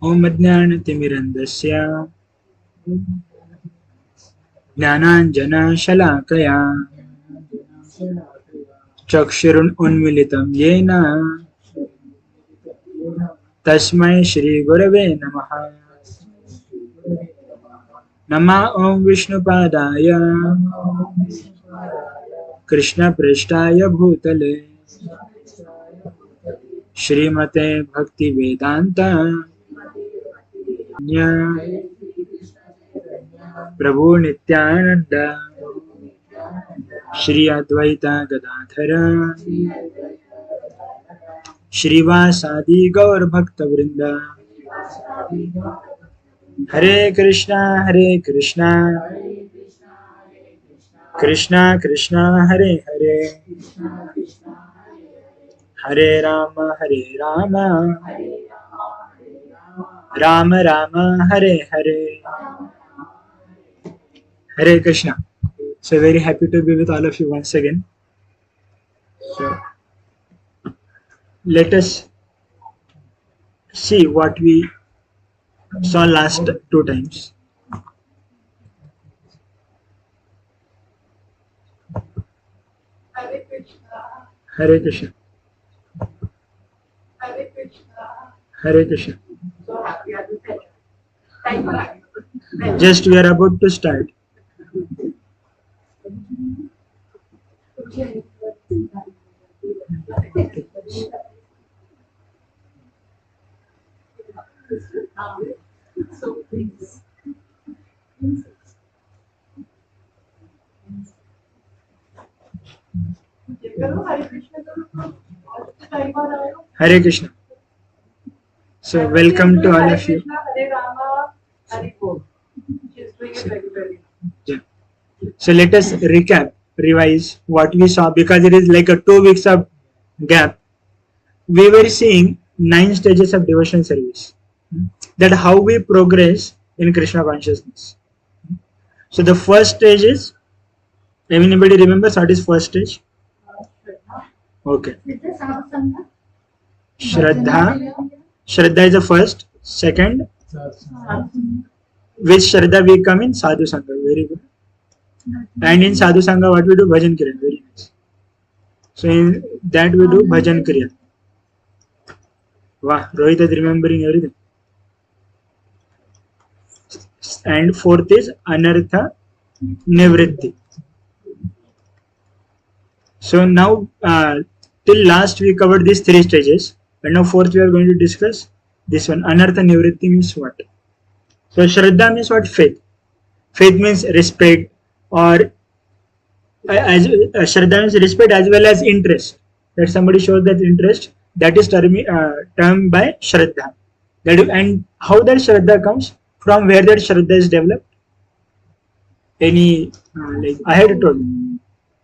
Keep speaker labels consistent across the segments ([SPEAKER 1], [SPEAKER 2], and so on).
[SPEAKER 1] ॐ अज्ञानतिमिरन्धस्य ज्ञानाञ्जनशलाकया चक्षुरुन्मीलितं येन तस्मै श्रीगुरवे नमः। नमः ॐ विष्णुपादाय कृष्णप्रेष्ठाय भूतले श्रीमते भक्तिवेदान्त प्रभु नित्यानंद श्री अद्वैत गदाधर श्रीवासादि गौर भक्त वृंद। हरे कृष्णा कृष्णा कृष्णा हरे हरे, हरे Ram Ram Ram Hare Hare. Hare Krishna. So very happy to be with all of you once again. So let us see what we saw last two times.
[SPEAKER 2] Hare Krishna.
[SPEAKER 1] Hare Krishna.
[SPEAKER 2] Hare Krishna.
[SPEAKER 1] Hare Krishna.
[SPEAKER 2] So happy at the time.
[SPEAKER 1] Just we are about to start.
[SPEAKER 2] So please.
[SPEAKER 1] Hare Krishna. So welcome to all of you.
[SPEAKER 2] Hare Rama, Hare Krishna. She is doing it regularly.
[SPEAKER 1] Yeah. So let us revise what we saw, because it is like a 2 weeks of gap. We were seeing 9 stages of devotion service. That how we progress in Krishna consciousness. So the first stage is, anybody remembers what is first stage? Okay. Shraddha. Shraddha is the first. Second, with Shraddha we come in Sadhu Sangha. Very good. And in Sadhu Sangha what we do? Bhajan Kriya. Very nice. So in that we do Bhajan Kriya. Wow, Rohit is remembering everything. And fourth is Anartha, Nivritti. So now till last we covered these 3 stages, and now fourth we are going to discuss this one. Anartha Nivritti means what? So Shraddha means what? Faith. Faith means respect, or as Shraddha means respect as well as interest. That somebody shows that interest, that is termed by Shraddha. And how that Shraddha comes? From where that Shraddha is developed? Any like I had told you.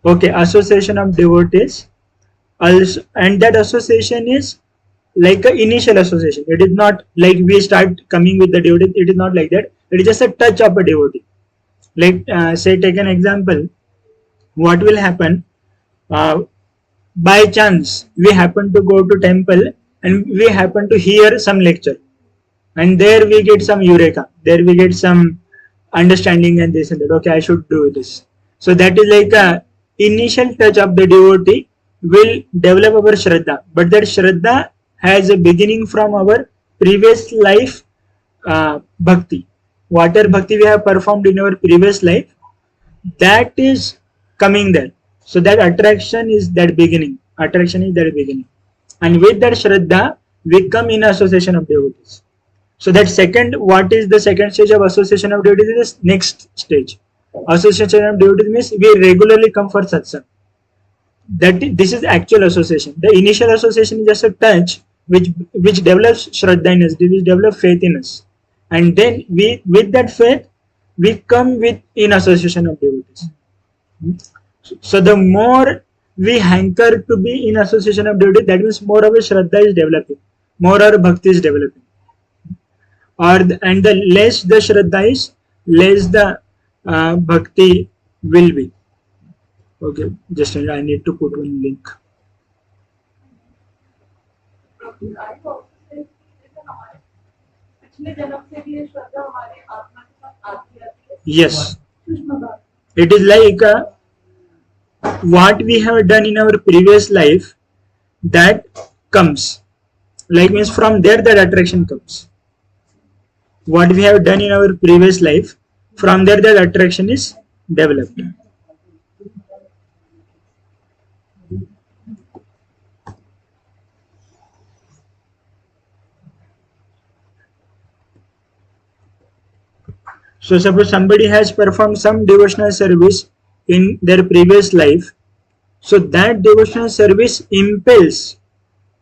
[SPEAKER 1] Okay, association of devotees. Also, and that association is like an initial association. It is not like we start coming with the devotee. It is not like that. It is just a touch of a devotee. Like say, take an example. What will happen? By chance, we happen to go to temple and we happen to hear some lecture, and there we get some eureka. There we get some understanding and this and that. Okay, I should do this. So that is like a initial touch of the devotee will develop our Shraddha. But that Shraddha has a beginning from our previous life bhakti. Whatever bhakti we have performed in our previous life, that is coming there. So that attraction is that beginning. Attraction is that beginning. And with that Shraddha, we come in association of devotees. So that second, what is the second stage of association of devotees? Is the next stage. Association of devotees means we regularly come for satsang. This is actual association. The initial association is just a touch which develops Shraddha in us, which develops faith in us. And then we, with that faith, we come with in association of devotees. So the more we hanker to be in association of devotees, that means more of a Shraddha is developing, more our bhakti is developing. And the less the Shraddha is, less the bhakti will be. Okay, just I need to put one link.
[SPEAKER 2] पिछले जन्म से भी ये श्रद्धा हमारे आत्मा के साथ आती रहती है.
[SPEAKER 1] Yes,
[SPEAKER 2] सूक्ष्म बात.
[SPEAKER 1] it is like what we have done in our previous life, that comes, like means from there that attraction comes. What we have done in our previous life, from there that attraction is developed. So suppose somebody has performed some devotional service in their previous life, so that devotional service impels,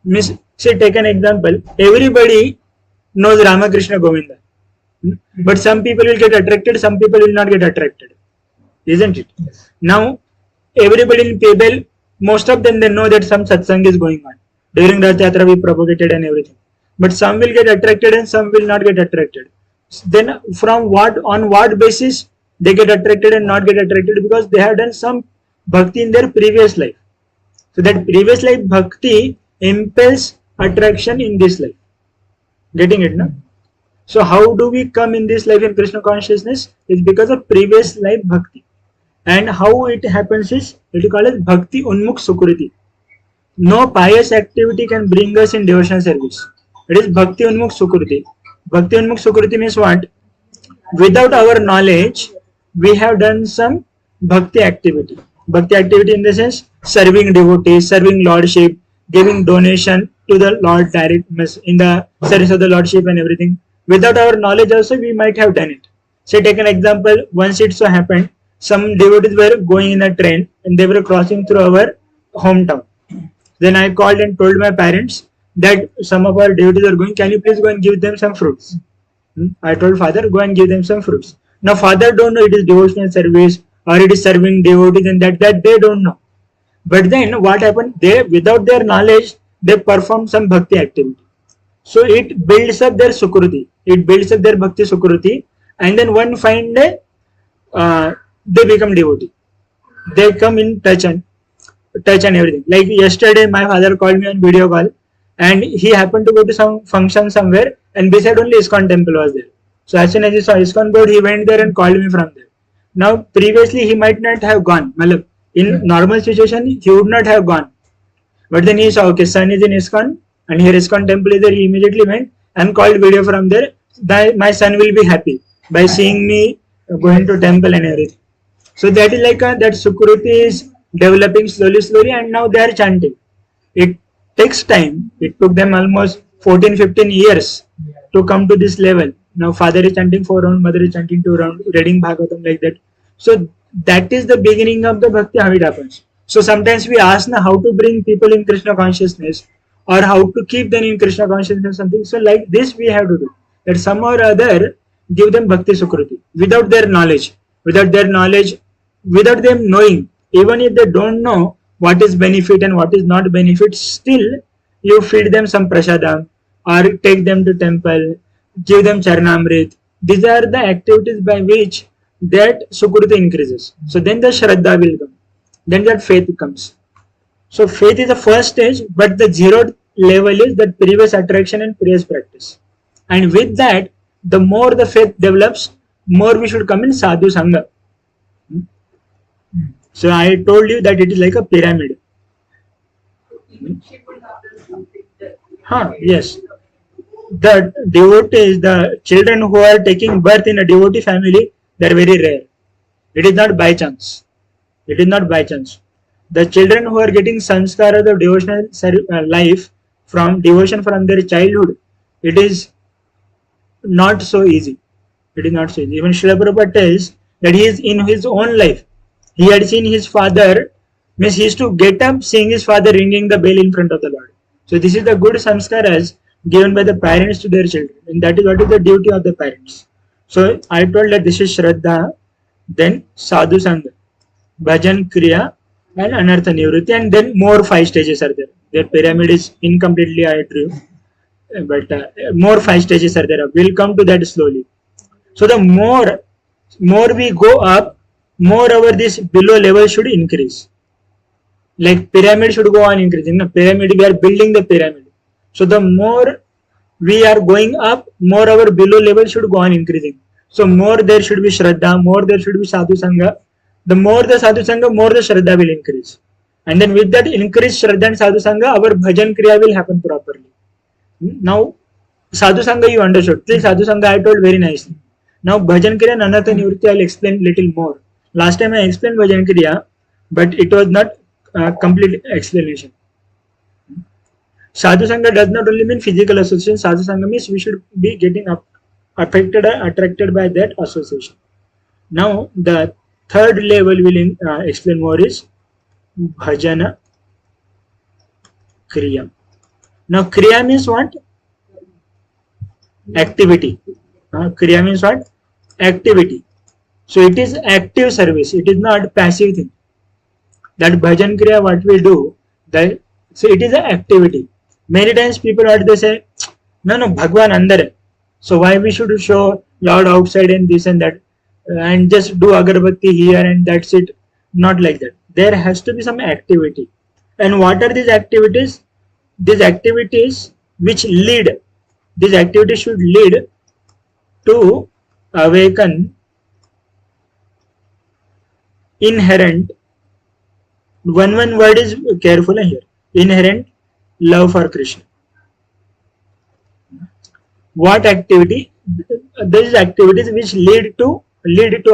[SPEAKER 1] means, say take an example, everybody knows Ramakrishna Govinda, but some people will get attracted, some people will not get attracted, isn't it? Now everybody in Pebble, most of them, they know that some satsang is going on. During Rath Yatra we propagated and everything, but some will get attracted and some will not get attracted. Then from on what basis they get attracted and not get attracted? Because they have done some bhakti in their previous life. So that previous life bhakti impels attraction in this life. Getting it, no? So how do we come in this life in Krishna consciousness? It's because of previous life bhakti. And how it happens is, it is called as bhakti unmukh sukriti. No pious activity can bring us in devotional service. It is bhakti unmukh sukriti. Bhakti unmukh sukriti means what? Without our knowledge, we have done some bhakti activity. Bhakti activity in the sense, serving devotees, serving lordship, giving donation to the Lord direct, in the service of the lordship and everything. Without our knowledge also we might have done it. Say take an example, once it so happened, some devotees were going in a train and they were crossing through our hometown. Then I called and told my parents that some of our devotees are going, can you please go and give them some fruits? I told father, go and give them some fruits. Now father don't know it is devotional service or it is serving devotees, and that they don't know. But then what happened? They, without their knowledge, they perform some bhakti activity. So it builds up their sukruti. It builds up their bhakti sukruti, and then one fine day they become devotee. They come in touch and everything. Like yesterday, my father called me on video call, and he happened to go to some function somewhere, and beside only ISKCON temple was there. So as soon as he saw ISKCON board, he went there and called me from there. Now previously he might not have gone. In normal situation he would not have gone. But then he saw, okay, son is in ISKCON and here ISKCON temple is there. He immediately went and called video from there. My son will be happy by seeing me going to temple and everything. So that is like that Sukruti is developing slowly, and now they are chanting. It takes time. It took them almost 14-15 years to come to this level. Now father is chanting 4 rounds, mother is chanting 2 rounds, reading Bhagavatam like that. So that is the beginning of the bhakti, how it happens. So sometimes we ask now how to bring people in Krishna consciousness, or how to keep them in Krishna consciousness, something. So like this we have to do. That some or other give them bhakti sukruti without their knowledge, without them knowing. Even if they don't know what is benefit and what is not benefit, still you feed them some prasadam or take them to temple, give them charnamrit. These are the activities by which that sukruti increases. So then the shraddha will come. Then that faith comes. So faith is the first stage, but the zero level is that previous attraction and previous practice. And with that, the more the faith develops, more we should come in sadhu sangha. So I told you that it is like a pyramid. Yes. The devotees, the children who are taking birth in a devotee family, they are very rare. It is not by chance. It is not by chance. The children who are getting sanskara of devotional life from devotion from their childhood, it is not so easy. It is not so easy. Even Srila Prabhupada tells that he is in his own life. He had seen his father, means he used to get up seeing his father ringing the bell in front of the Lord. So this is the good samskaras given by the parents to their children, and that is what is the duty of the parents. So I told that this is Shraddha, then Sadhu Sangha, Bhajan Kriya, and Anartha Nivritti, and then more 5 stages are there. Their pyramid is incompletely I drew, but more 5 stages are there. We'll come to that slowly. So the more we go up, more our this below level should increase. Like pyramid should go on increasing. In the pyramid, we are building the pyramid. So the more we are going up, more our below level should go on increasing. So more there should be Shraddha, more there should be Sadhu Sangha. The more the Sadhu Sangha, more the Shraddha will increase. And then with that increased Shraddha and Sadhu Sangha, our bhajan kriya will happen properly. Now, Sadhu Sangha you understood. Till Sadhu Sangha I told very nicely. Now Bhajan Kriya and Anartha Nivritti I'll explain little more. Last time I explained Bhajan Kriya, but it was not complete explanation. Sadhu Sangha does not only mean physical association. Sadhu Sangha means we should be getting affected or attracted by that association. Now the third level will explain more is Bhajana Kriya. Now Kriya means what? Activity. Kriya means what? Activity. So it is active service. It is not passive thing. That bhajan kriya what we do, that so it is an activity. Many times people what they say, no, Bhagwan andar hai. So why we should show Lord outside and this and that, and just do agarbatti here and that's it. Not like that. There has to be some activity. And what are these activities? These activities which lead. These activities should lead to awaken inherent, one word is careful here, inherent love for Krishna. What activity? These activities which lead to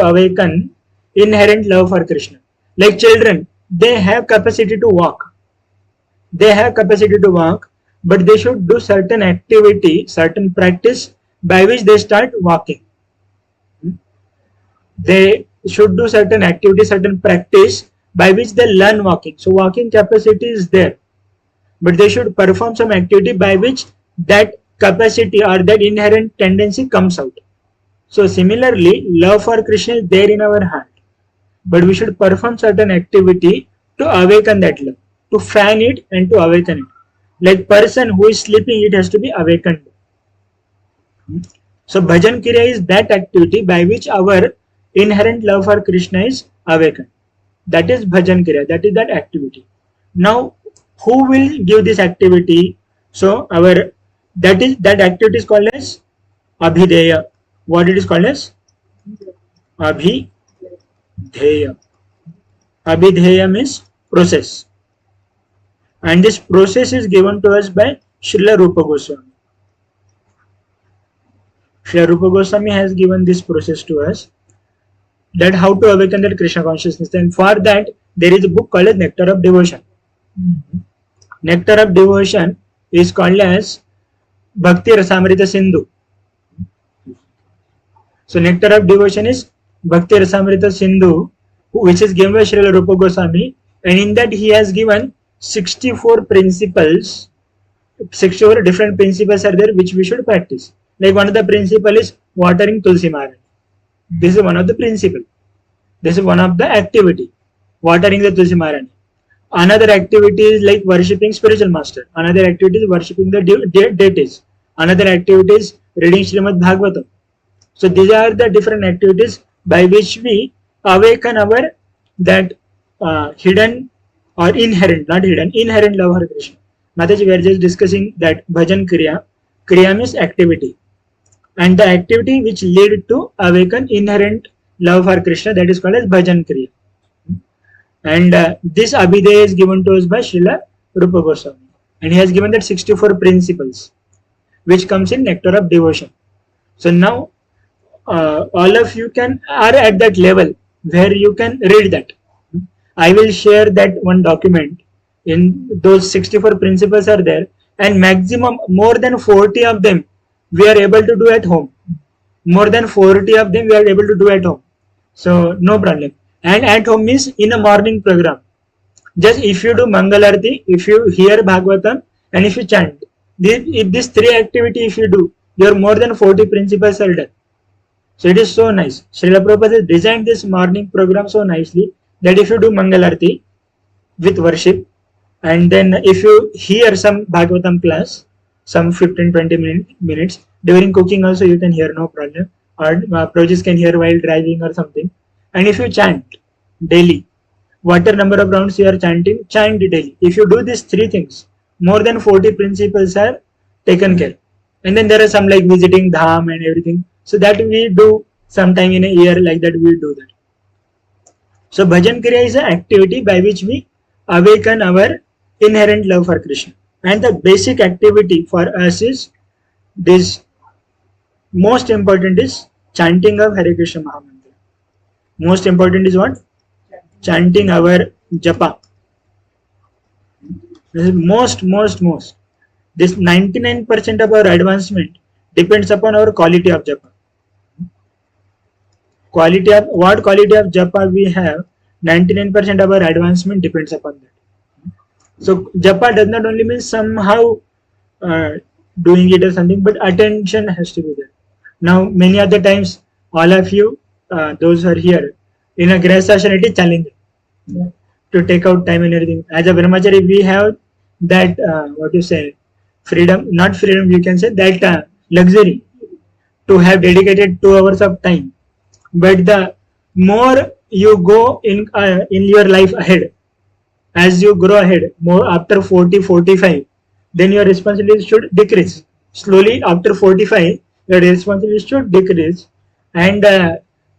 [SPEAKER 1] awaken inherent love for Krishna. Like children, they have capacity to walk. But they should do certain activity, certain practice by which they start walking. They should do certain activity, certain practice by which they learn walking. So walking capacity is there, but they should perform some activity by which that capacity or that inherent tendency comes out. So similarly, love for Krishna is there in our heart, but we should perform certain activity to awaken that love, to fan it and to awaken it. Like person who is sleeping, it has to be awakened. So bhajan kriya is that activity by which our inherent love for Krishna is awakened. That is bhajan kriya. That is that activity. Now, who will give this activity? So that activity is called as abhideya. What it is called as? Abhideya. Abhideya means process. And this process is given to us by Srila Rupa Goswami. Srila Rupa Goswami has given this process to us, that how to awaken that Krishna consciousness. And for that, there is a book called as Nectar of Devotion. Nectar of Devotion is called as Bhakti Rasamrita Sindhu. So Nectar of Devotion is Bhakti Rasamrita Sindhu, which is given by Srila Rupa Goswami, and in that he has given 64 principles. 64 different principles are there which we should practice. Like one of the principle is watering Tulsi Maharani. This is one of the principle. This is one of the activity, watering the Tulsi Maharani. Another activity is like worshipping spiritual master. Another activity is worshipping the deities. Another activity is reading Srimad Bhagavatam. So these are the different activities by which we awaken our that hidden or inherent, not hidden, inherent love for Krishna. Mataji, we are just discussing that bhajan kriya. Kriya means activity. And the activity which lead to awaken inherent love for Krishna, that is called as bhajan kriya. And this abhideya is given to us by Srila Rupa Goswami. And he has given that 64 principles, which comes in Nectar of Devotion. So now, all of you are at that level where you can read that. I will share that one document. In those 64 principles are there, and maximum more than 40 of them we are able to do at home. More than 40 of them we are able to do at home. So no problem. And at home means in a morning program. Just if you do Mangalarti, if you hear Bhagavatam, and if you chant, if these three activity if you do, your more than 40 principles are done. So it is so nice. Srila Prabhupada has designed this morning program so nicely that if you do Mangalarti with worship, and then if you hear some Bhagavatam class, some 15-20 minutes, during cooking also you can hear, no problem. Or Projis can hear while driving or something. And if you chant daily, whatever number of rounds you are chanting, chant daily. If you do these three things, more than 40 principles are taken care. And then there are some like visiting dham and everything. So that we do sometime in a year, like that we do that. So bhajan kriya is an activity by which we awaken our inherent love for Krishna. And the basic activity for us is this. Most important is chanting of Hare Krishna Mahamantra. Most important is what? Chanting our japa. This is most. This 99% of our advancement depends upon our quality of japa. Quality of japa we have, 99% of our advancement depends upon that. So japa does not only mean somehow doing it or something, but attention has to be there. Now many other times, all of you, those who are here, in a Grihastha it is challenging to take out time and everything. As a brahmachari, we have that what you say, freedom, not freedom, you can say that luxury to have dedicated 2 hours of time. But the more you go in your life ahead, as you grow ahead, more after 40, 45, then your responsibility should decrease. Slowly after 45, your responsibility should decrease, and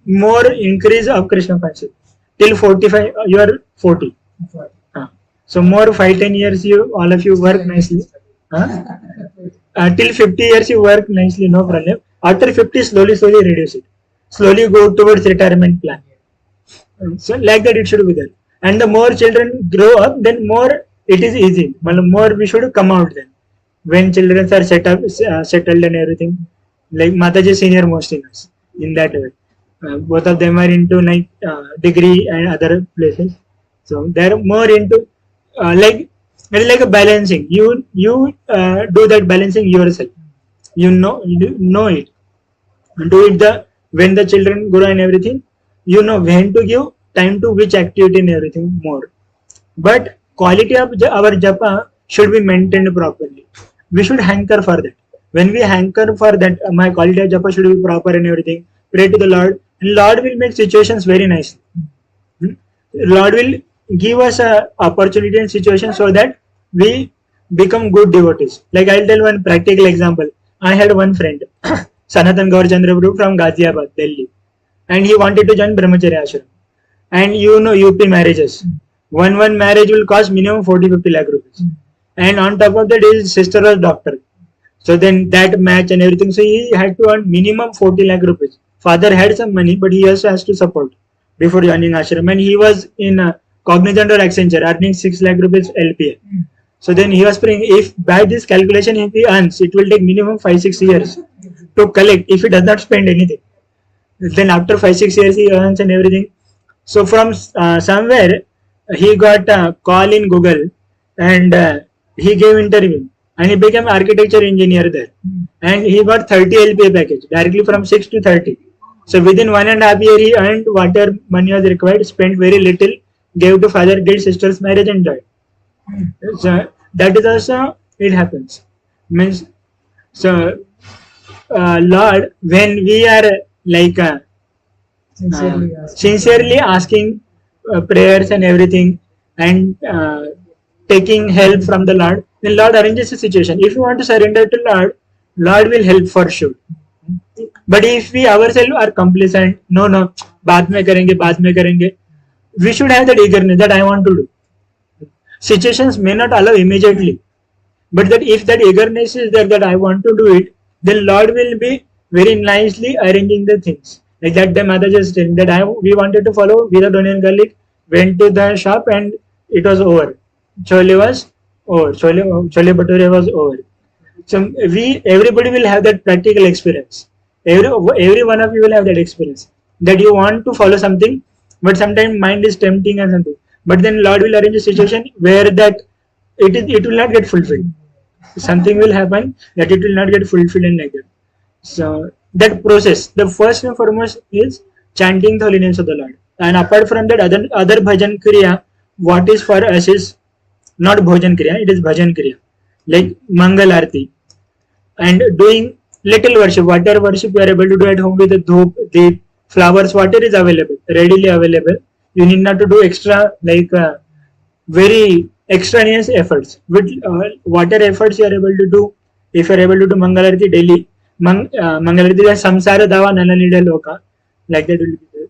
[SPEAKER 1] more increase of Krishna consciousness. Till 45, you are 40. So more 5-10 years, all of you work nicely. Till 50 years you work nicely, no problem. After 50, slowly reduce it. Slowly go towards retirement plan. So like that it should be there. And the more children grow up, then more it is easy. More we should come out then. When children are settled and everything. Like Mataji senior most in us, in that way. Both of them are into like degree and other places. So they are more into like it's like a balancing. You do that balancing yourself. You know it. Do it when the children grow and everything. You know when to give time to which activity and everything more. But quality of our japa should be maintained properly. We should hanker for that. When we hanker for that, my quality of japa should be proper and everything. Pray to the Lord, and Lord will make situations very nice. Lord will give us a opportunity and situation so that we become good devotees. Like I'll tell one practical example. I had one friend, Sanatan Gaur Chandra Prabhu from Ghaziabad, Delhi, and he wanted to join Brahmacharya Ashram. And you know UP marriages. One marriage will cost minimum 40-50 lakh rupees. And on top of that, his sister was doctor. So then that match and everything. So he had to earn minimum 40 lakh rupees. Father had some money, but he also has to support before joining ashram. And he was in Cognizant or Accenture, earning 6 lakh rupees LPA. So then he was praying, if by this calculation if he earns, it will take minimum 5-6 years to collect if he does not spend anything. Then after 5-6 years he earns and everything. So from somewhere he got a call in Google, and he gave interview, and he became architecture engineer there, and he got 30 LPA package directly from 6 to 30. So within 1.5 years he earned whatever money was required, spent very little, gave to father, did sister's marriage and died. So that is also it happens. Means so Lord, when we are like sincerely asking prayers and everything, and taking help from the Lord, then Lord arranges a situation. If you want to surrender to Lord, Lord will help for sure. But if we ourselves are complacent, no, baad mein karenge, we should have that eagerness that I want to do. Situations may not allow immediately, but that if that eagerness is there that I want to do it, then Lord will be very nicely arranging the things. Like that day Mother just said that we wanted to follow without onion garlic, went to the shop and it was over. Chole was over. Chole bhature was over. So everybody will have that practical experience. Every one of you will have that experience that you want to follow something, but sometimes mind is tempting and something. But then Lord will arrange a situation where that it will not get fulfilled. Something will happen that it will not get fulfilled and like that. So that process, the first and foremost is chanting the holy names of the Lord. And apart from that, other bhajan kriya, what is for us is not bhojan kriya, it is bhajan kriya. Like Mangal Arti and doing little worship, whatever worship you are able to do at home with the dhoop, the flowers, whatever is available, readily available. You need not to do extra, like very extraneous efforts. With whatever efforts you are able to do if you're able to do Mangalarti daily, Mangalarti Samsara Dava Nananida Loka, like that will be there.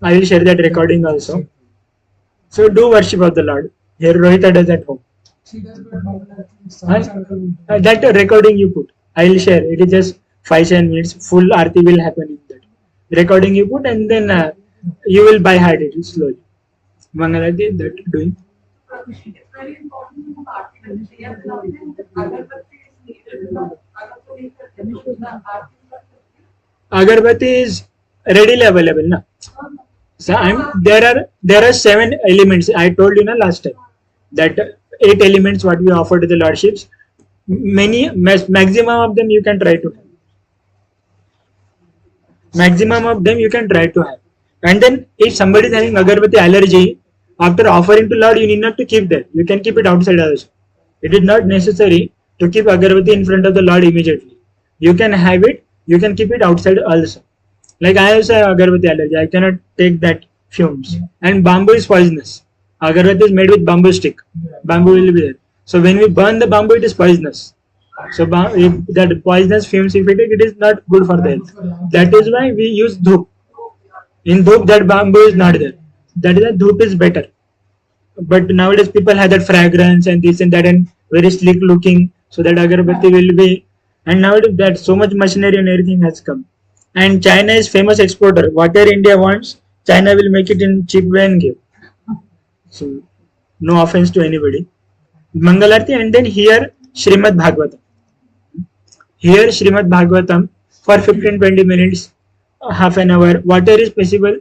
[SPEAKER 1] I will share that recording also. So do worship of the Lord. Here Rohita does at home. That recording you put, I will share. It is just 5-7 minutes. Full arti will happen in that. Recording you put, and then you will by heart it slowly. Mangalarti that doing.
[SPEAKER 2] It's very important to participate. They are loving the agarbatti is needed.
[SPEAKER 1] Agarbatti is readily available, na. So there are 7 elements. I told you na last time that 8 elements what we offer to the lordships. Maximum of them you can try to have. Maximum of them you can try to have. And then if somebody is having agarbatti allergy, after offering to Lord, you need not to keep that. You can keep it outside also. It is not necessary to keep agarbatti in front of the Lord immediately. You can have it. You can keep it outside also. Like I also have agarbatti allergy. I cannot take that fumes. And bamboo is poisonous. Agarbatti is made with bamboo stick. Bamboo will be there. So when we burn the bamboo, it is poisonous. So if that poisonous fumes, if we take, it is not good for the health. That is why we use dhoop. In dhoop, that bamboo is not there. That is why dhoop is better. But nowadays people have that fragrance and this and that and very slick looking. So that agarbatti will be. And nowadays that so much machinery and everything has come. And China is famous exporter. Whatever India wants, China will make it in cheap way and give. So no offense to anybody. Mangalarti, and then here Srimad Bhagavatam. Here Srimad Bhagavatam for 15-20 minutes, half an hour, whatever is possible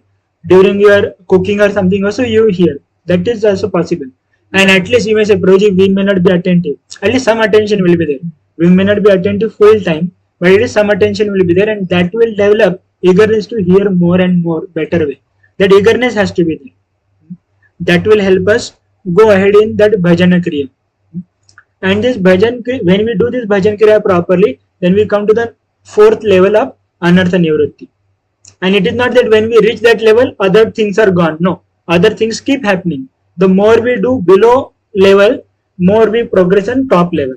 [SPEAKER 1] during your cooking or something also you hear. That is also possible. And at least you may say, Prabhuji, we may not be attentive. At least some attention will be there. We may not be attentive full time, but at least some attention will be there, and that will develop eagerness to hear more and more better way. That eagerness has to be there. That will help us go ahead in that bhajana kriya. And this bhajan, when we do this bhajan kriya properly, then we come to the 4th level of Anartha Nivritti. And it is not that when we reach that level, other things are gone. No, other things keep happening. The more we do below level, more we progress on top level.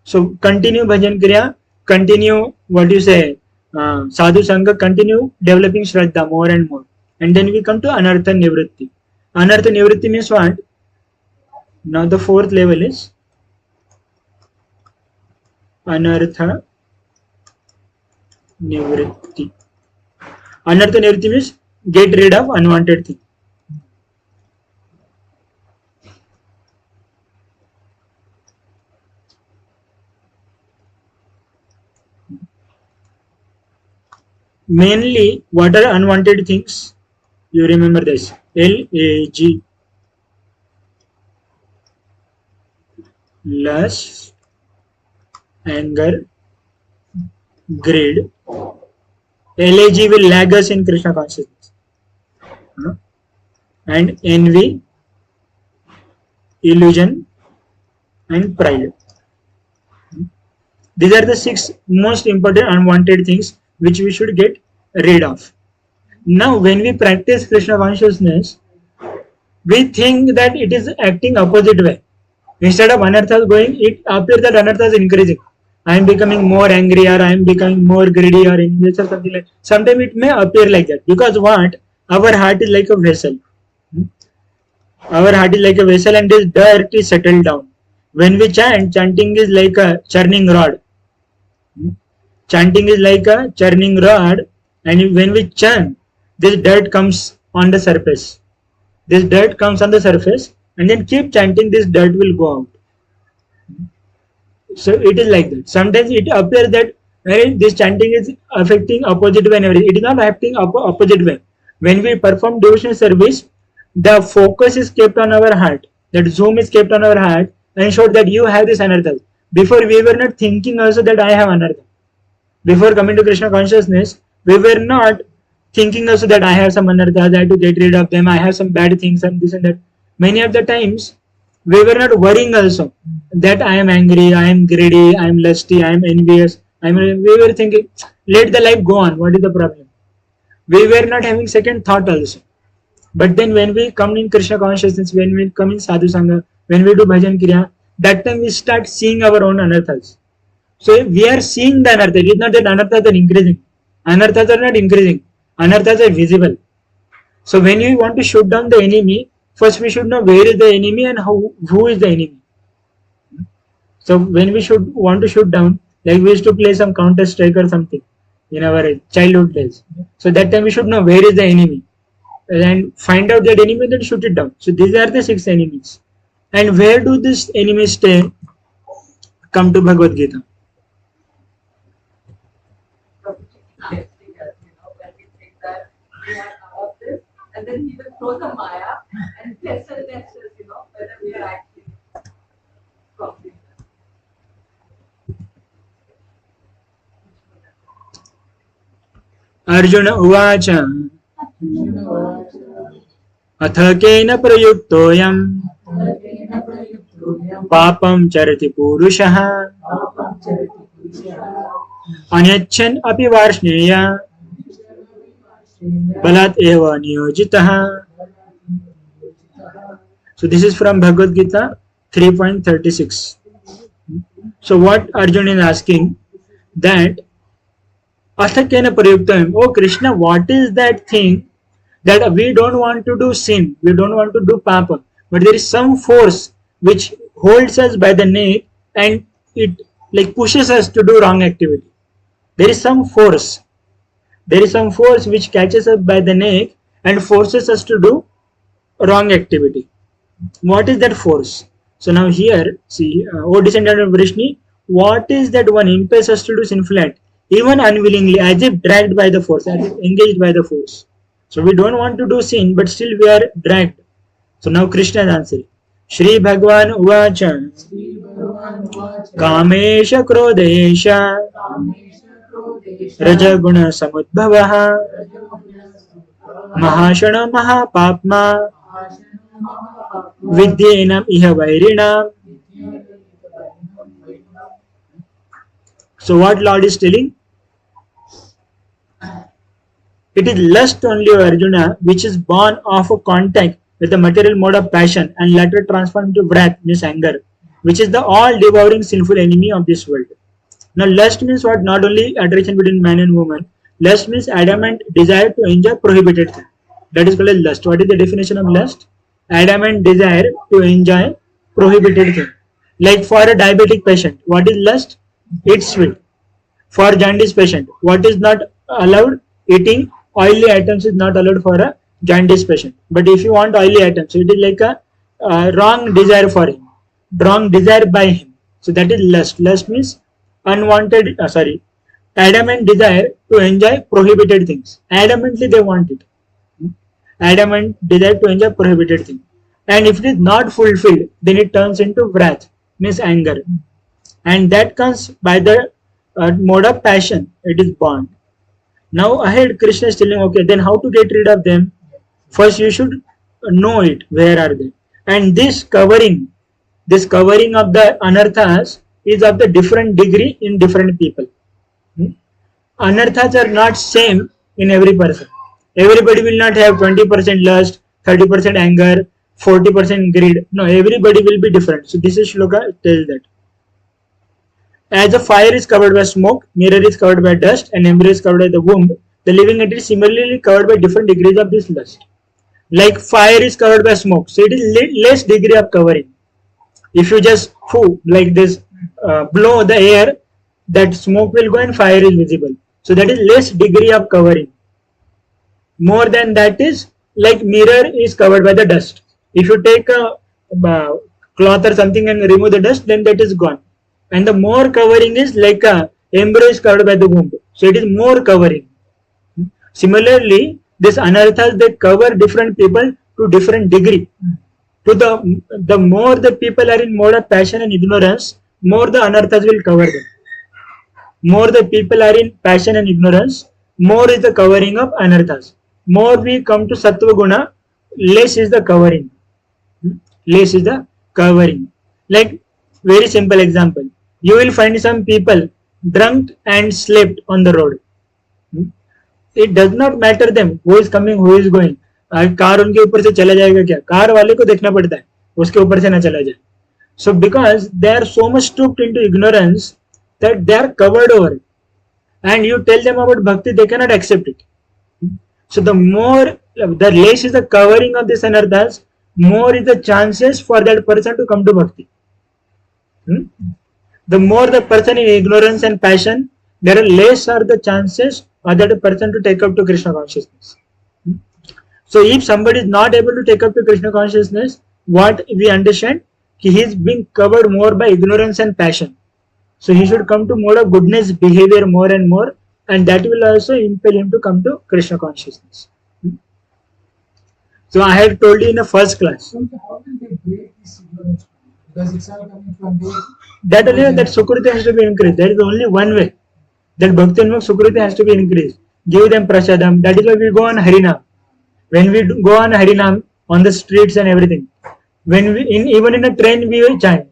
[SPEAKER 1] So continue bhajan kriya, continue what you say, sadhu sangha, continue developing shraddha more and more. And then we come to Anartha Nivritti. Anartha Nivritti means what? Now the 4th level is Anartha Nivritti. Anartha Nivritti means get rid of unwanted thing. Mainly, what are unwanted things? You remember this. LAG. Lust, anger, greed. LAG will lag us in Krishna consciousness. And envy, illusion, and pride. These are the 6 most important unwanted things which we should get rid of. Now, when we practice Krishna consciousness, we think that it is acting opposite way. Instead of anarthas going, it appears that anarthas is increasing. I am becoming more angry, or I am becoming more greedy, or envious, or something like that. Sometimes it may appear like that, because what? Our heart is like a vessel. Our heart is like a vessel, and this dirt is settled down. When we chant, chanting is like a churning rod. Chanting is like a churning rod, and when we chant, this dirt comes on the surface. This dirt comes on the surface, and then keep chanting, this dirt will go out. So it is like that. Sometimes it appears that this chanting is affecting opposite way and everything. It is not affecting opposite way. When we perform devotional service, the focus is kept on our heart. That zoom is kept on our heart, and ensure that you have this anartha. Before we were not thinking also that I have anartha. Before coming to Krishna consciousness, we were not thinking also that I have some anarthas, I have to get rid of them, I have some bad things and this and that. Many of the times, we were not worrying also that I am angry, I am greedy, I am lusty, I am envious. We were thinking, let the life go on, what is the problem? We were not having second thought also. But then when we come in Krishna consciousness, when we come in sadhu sangha, when we do bhajan kriya, that time we start seeing our own anarthas. So we are seeing the anartha. It is not that anarthas are increasing. Anarthas are not increasing. Anarthas are visible. So when we want to shoot down the enemy, first we should know where is the enemy and who is the enemy. So when we should want to shoot down, like we used to play some Counter Strike or something in our childhood days. So that time we should know where is the enemy and find out that enemy and then shoot it down. So these are the 6 enemies. And where do these enemies stay? Come to Bhagavad Gita.
[SPEAKER 2] Testing us, when we think that we are above this, and then he will throw the Maya and test us, whether we are actually crossing.
[SPEAKER 1] Arjun उवाच अथ केन प्रयुक्तोऽयं पापं चरति पुरुषः अन्यच्छन् अपि वार्ष्णेय बलात् एव नियोजितः. So this is from Bhagavad Gita 3.36. So what Arjuna is asking, that Atha kena prayuktam, oh Krishna, what is that thing that we don't want to do sin, we don't want to do papa, but there is some force which holds us by the neck and it like pushes us to do wrong activity. There is some force which catches us by the neck and forces us to do wrong activity. What is that force? So now here, see, O descendant of Vrishni, what is that one impels us to do sinful act, even unwillingly, as if dragged by the force, as if engaged by the force. So we don't want to do sin, but still we are dragged. So now Krishna is answering. Shri Bhagwan Uvacha Kamesha Krodesha Rajaguna Samudbhavaha Mahashana Mahapapma Vidyenam Iha Vairinam. So what Lord is telling? It is lust only, O Arjuna, which is born of a contact with the material mode of passion and later transformed into wrath, means anger, which is the all-devouring sinful enemy of this world. Now lust means what? Not only attraction between man and woman. Lust means adamant desire to enjoy prohibited thing. That is called as lust. What is the definition of lust? Adamant desire to enjoy prohibited thing. Like for a diabetic patient, what is lust? It's sweet. For jaundice patient, what is not allowed? Eating oily items is not allowed for a jaundice patient. But if you want oily items, it is like a wrong desire for him, wrong desire by him. So that is lust. Lust means unwanted, adamant desire to enjoy prohibited things. Adamantly they want it. Adamant desire to enjoy prohibited things. And if it is not fulfilled, then it turns into wrath, means anger. And that comes by the mode of passion. It is born. Now ahead Krishna is telling, okay, then how to get rid of them? First you should know it, where are they? And this covering of the anarthas is of the different degree in different people. Anarthas are not same in every person. Everybody will not have 20% lust, 30% anger, 40% greed. No, everybody will be different. So this is Shloka tells that. As a fire is covered by smoke, mirror is covered by dust, and embryo is covered by the womb, the living entity is similarly covered by different degrees of this lust. Like fire is covered by smoke, so it is less degree of covering. If you just like this, blow the air, that smoke will go and fire is visible. So that is less degree of covering. More than that is like mirror is covered by the dust. If you take a cloth or something and remove the dust, then that is gone. And the more covering is like a embryo is covered by the womb. So it is more covering. Similarly, this anarthas, they cover different people to different degree. To the more the people are in mode of passion and ignorance, more the anarthas will cover them. More the people are in passion and ignorance, more is the covering of anarthas. More we come to sattva guna, less is the covering. Less is the covering. Like very simple example. You will find some people drunk and slept on the road. It does not matter them who is coming, who is going. Car उनके ऊपर से चला जाएगा क्या? Car वाले को देखना पड़ता है उसके ऊपर से ना चला जाए. So because they are so much stooped into ignorance, that they are covered over it, and you tell them about bhakti, they cannot accept it. So the more, the less is the covering of this anarthas, more is the chances for that person to come to bhakti. The more the person in ignorance and passion, there are less are the chances for that person to take up to Krishna consciousness. So if somebody is not able to take up to Krishna consciousness, what we understand, he is being covered more by ignorance and passion. So he should come to more of goodness behavior more and more, and that will also impel him to come to Krishna consciousness. So I had told you in the first class.
[SPEAKER 3] So how can they break this ignorance? Because it's all coming from
[SPEAKER 1] that only that Sukriti has to be increased. There is only one way. That Bhakti and Sukriti has to be increased. Give them prasadam. That is why we go on Harinam. When we go on Harinam on the streets and everything, when we even in a train we will chant.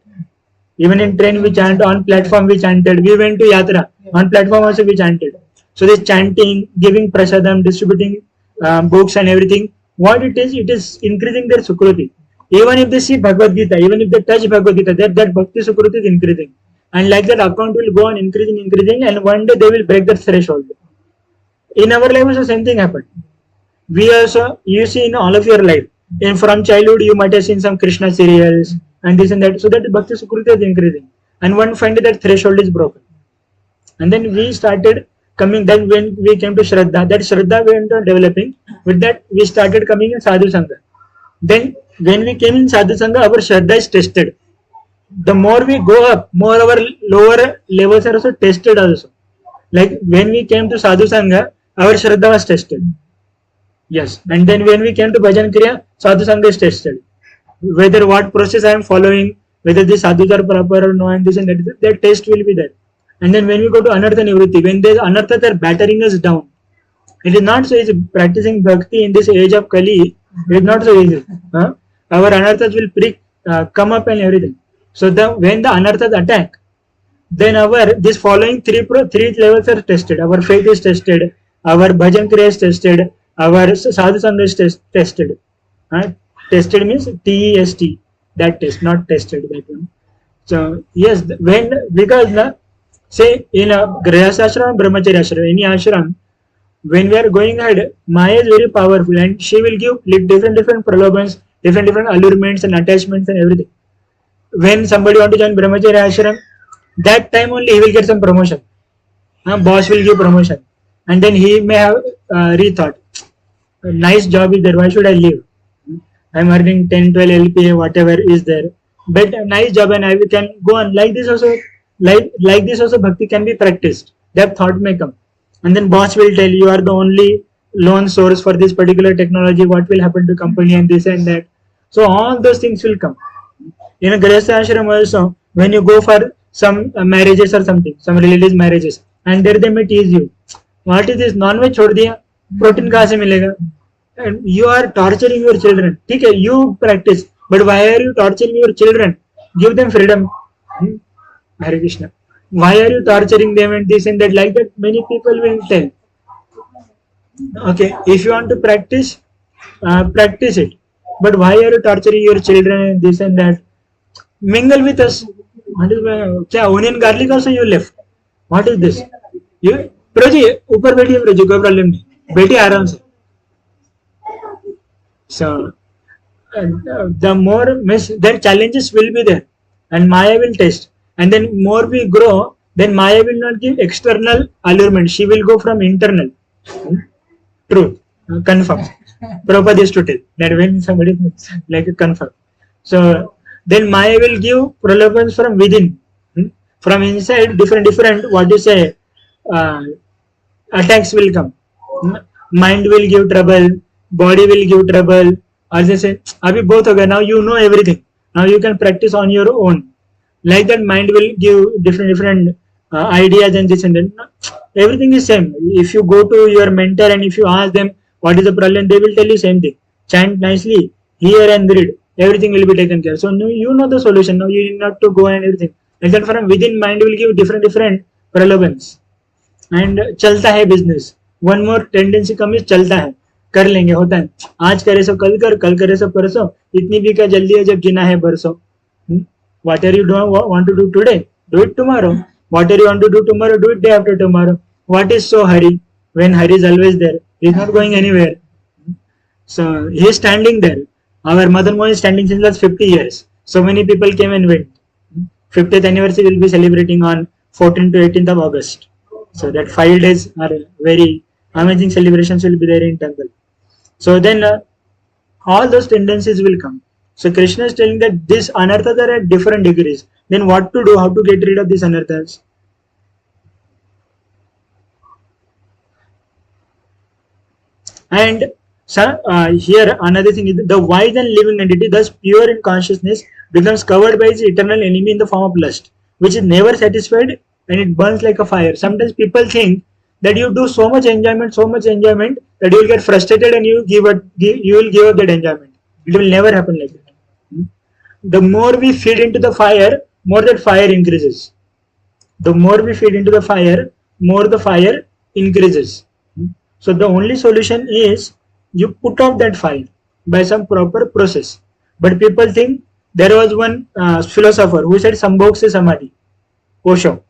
[SPEAKER 1] Even in train we chant, on platform we chanted. We went to Yatra. On platform also we chanted. So this chanting, giving prasadam, distributing books and everything, what it is increasing their Sukriti. Even if they see Bhagavad Gita, even if they touch Bhagavad Gita, that Bhakti Sukriti is increasing. And like that account will go on increasing, and one day they will break that threshold. In our life also same thing happened. We also, you see in all of your life, from childhood you might have seen some Krishna serials and this and that, so that Bhakti Sukriti is increasing. And one finally that threshold is broken. And then we started coming, then when we came to Shraddha, that Shraddha went on developing. With that we started coming in Sadhu Sangha. Then when we came in Sadhu Sangha, our Shraddha is tested. The more we go up, more our lower levels are also tested also. Like when we came to Sadhu Sangha, our Shraddha was tested. Yes. And then when we came to Bhajan Kriya, Sadhu Sangha is tested. Whether what process I am following, whether the sadhus are proper or no, and this and that test will be there. And then when we go to Anartha Nivritti, when there is Anartha, they are battering us down. It is not so easy. Practicing bhakti in this age of Kali, it is not so easy. Our Anarthas will come up and everything. So when the Anarthas attack, then this following three levels are tested. Our faith is tested, our Bhajan Kriya is tested, our Sadhu Sangha is tested. Tested means TEST, that test, not tested, that one. So yes, because say in a Grihastha ashram, Brahmacharya ashram, any ashram, when we are going ahead, Maya is very powerful and she will give different pralobhans, different allurements and attachments and everything. When somebody want to join Brahmacharya ashram, that time only he will get some promotion. Boss will give promotion. And then he may have rethought. A nice job is there, why should I leave? I am earning 10, 12 LPA, whatever is there. But a nice job and I can go on. Like this also, like this also bhakti can be practiced. That thought may come. And then boss will tell you are the only loan source for this particular technology, what will happen to company and this and that. So all those things will come. In a Grihastha ashram also, when you go for some marriages or something, some religious marriages, and there they may tease you. What is this? Non-veg chhod diya, protein kahan se milega? And you are torturing your children. Okay, you practice, but why are you torturing your children? Give them freedom. Hare Krishna. Why are you torturing them and this and that? Like that, many people will tell. Okay, if you want to practice, practice it. But why are you torturing your children and this and that? Mingle with us. What is onion garlic also you left? What is this? You, Proji, ऊपर बैठिए Proji, कोई problem नहीं. बैठिए आराम से. So the more their challenges will be there, and Maya will test. And then more we grow, then Maya will not give external allurement. She will go from internal. Truth, confirm. Prabhupada used to tell that when somebody like confirm. So then Maya will give pralobhans from within. From inside, different, what you say, attacks will come. Mind will give trouble, body will give trouble. Or they say, Abhi both ho gaya, now you know everything. Now you can practice on your own. Like that, mind will give different ideas and this and that. Everything is same. If you go to your mentor and if you ask them what is the problem, they will tell you same thing. Chant nicely, hear and read. Everything will be taken care. So you know the solution. Now you need not to go and everything. And then from within, mind will give different pralobhans. And chalta hai business. One more tendency come is chalta hai. कर लेंगे, होता है. आज करे सो कल करे सो परसों. इतनी भी क्या जल्दी है जब जीना है बरसों. What are you doing? Want to do today? Do it tomorrow. Whatever you want to do tomorrow, do it day after tomorrow. What is so hurry when hurry is always there? He's not going anywhere. So he is standing there. Our mother is standing since last 50 years. So many people came and went. 50th anniversary will be celebrating on 14th to 18th of August. So that 5 days are very amazing celebrations will be there in temple. So then all those tendencies will come. So Krishna is telling that these anarthas are at different degrees. Then what to do? How to get rid of these anarthas? And here another thing is the wise and living entity, thus pure in consciousness, becomes covered by its eternal enemy in the form of lust, which is never satisfied and it burns like a fire. Sometimes people think that you do so much enjoyment that you will get frustrated and you will give up that enjoyment. It will never happen like that. The more we feed into the fire, more that fire increases. The more we feed into the fire, more the fire increases. So the only solution is you put off that fire by some proper process. But people think there was one philosopher who said Sambhog se samadhi, Osho.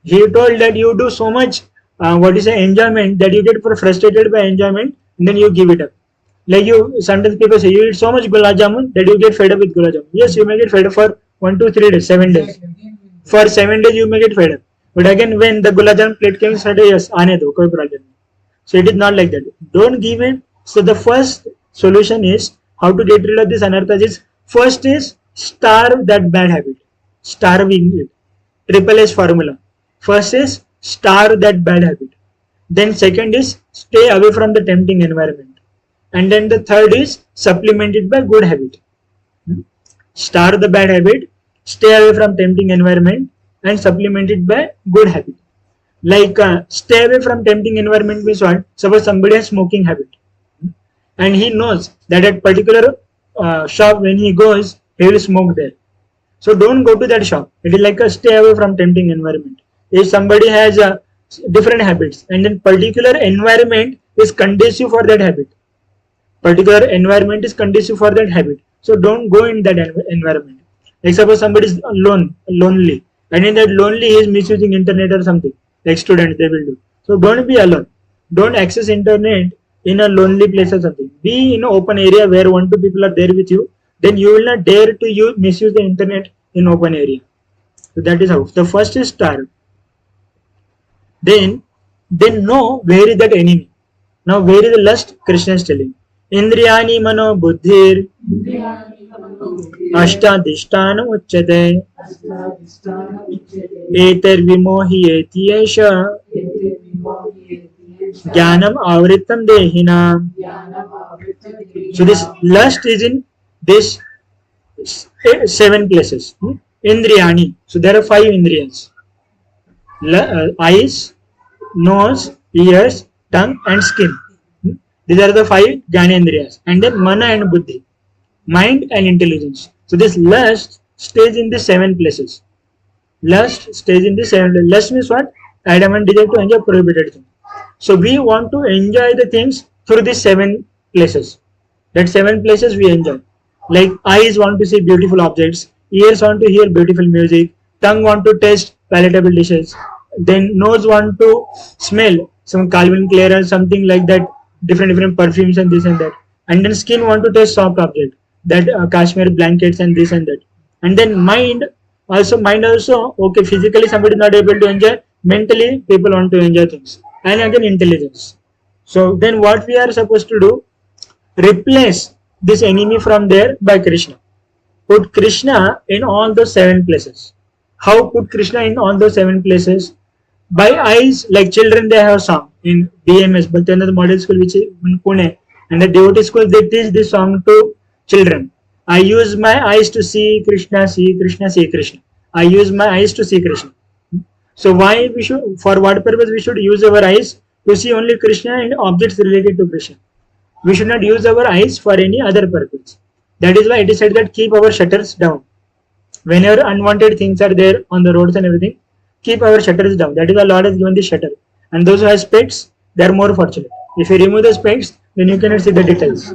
[SPEAKER 1] He told that you do so much enjoyment that you get frustrated by enjoyment and then you give it up. Like you sometimes people say you eat so much gulab jamun that you get fed up with gulab jamun. Yes, you may get fed up for 1, 2, 3 days, 7 days. For 7 days you may get fed up. But again when the gulab jamun plate comes, yes, aane do, koi problem. So it is not like that. Don't give it. So the first solution is how to get rid of this anarthas is first is starve that bad habit. Starving it. Triple S formula. First is starve that bad habit. Then second is stay away from the tempting environment. And then the third is supplement it by good habit. Starve the bad habit, stay away from tempting environment and supplement it by good habit. Like stay away from tempting environment means what? Suppose somebody has smoking habit and he knows that at particular shop when he goes, he will smoke there. So don't go to that shop. It is like a stay away from tempting environment. If somebody has different habits and then particular environment is conducive for that habit. Particular environment is conducive for that habit. So don't go in that environment. Like suppose somebody is lonely and in that lonely he is misusing internet or something. Like students they will do. So don't be alone. Don't access internet in a lonely place or something. Be in an open area where 1, 2 people are there with you. Then you will not dare to misuse the internet in open area. So that is how. The first is starve. Then know where is that enemy. Now where is the lust? Krishna is telling. Indriyani mano buddhir ashtadhisthana uchyate eter vimohiyeti yesha jnanam avritam dehina. So this lust is in this 7 places. Indriyani. So there are 5 indriyas. Eyes, nose, ears, tongue and skin. These are the 5 Jnanendriyas. And then mana and buddhi. Mind and intelligence. So this lust stays in the 7 places. Lust stays in the 7 places. Lust means what? Adamant desire to enjoy prohibited things. So we want to enjoy the things through these 7 places. That 7 places we enjoy. Like eyes want to see beautiful objects. Ears want to hear beautiful music. Tongue want to taste palatable dishes. Then nose want to smell some Calvin Klein or something like that, different perfumes and this and that. And then skin want to taste soft object, that cashmere blankets and this and that. And then mind also, okay, physically somebody is not able to enjoy, mentally people want to enjoy things. And again intelligence. So then what we are supposed to do? Replace this enemy from there by Krishna. Put Krishna in all those 7 places. How put Krishna in all those 7 places? By eyes, like children they have a song in BMS, but then the model school which is in Pune, and the devotee school they teach this song to children. I use my eyes to see Krishna, see Krishna, see Krishna. I use my eyes to see Krishna. So why we should, for what purpose we should use our eyes? To see only Krishna and objects related to Krishna. We should not use our eyes for any other purpose. That is why it is said that keep our shutters down. Whenever unwanted things are there on the roads and everything, keep our shutters down. That is why Lord has given the shutter. And those who have specs, they are more fortunate. If you remove the specs, then you cannot see the details.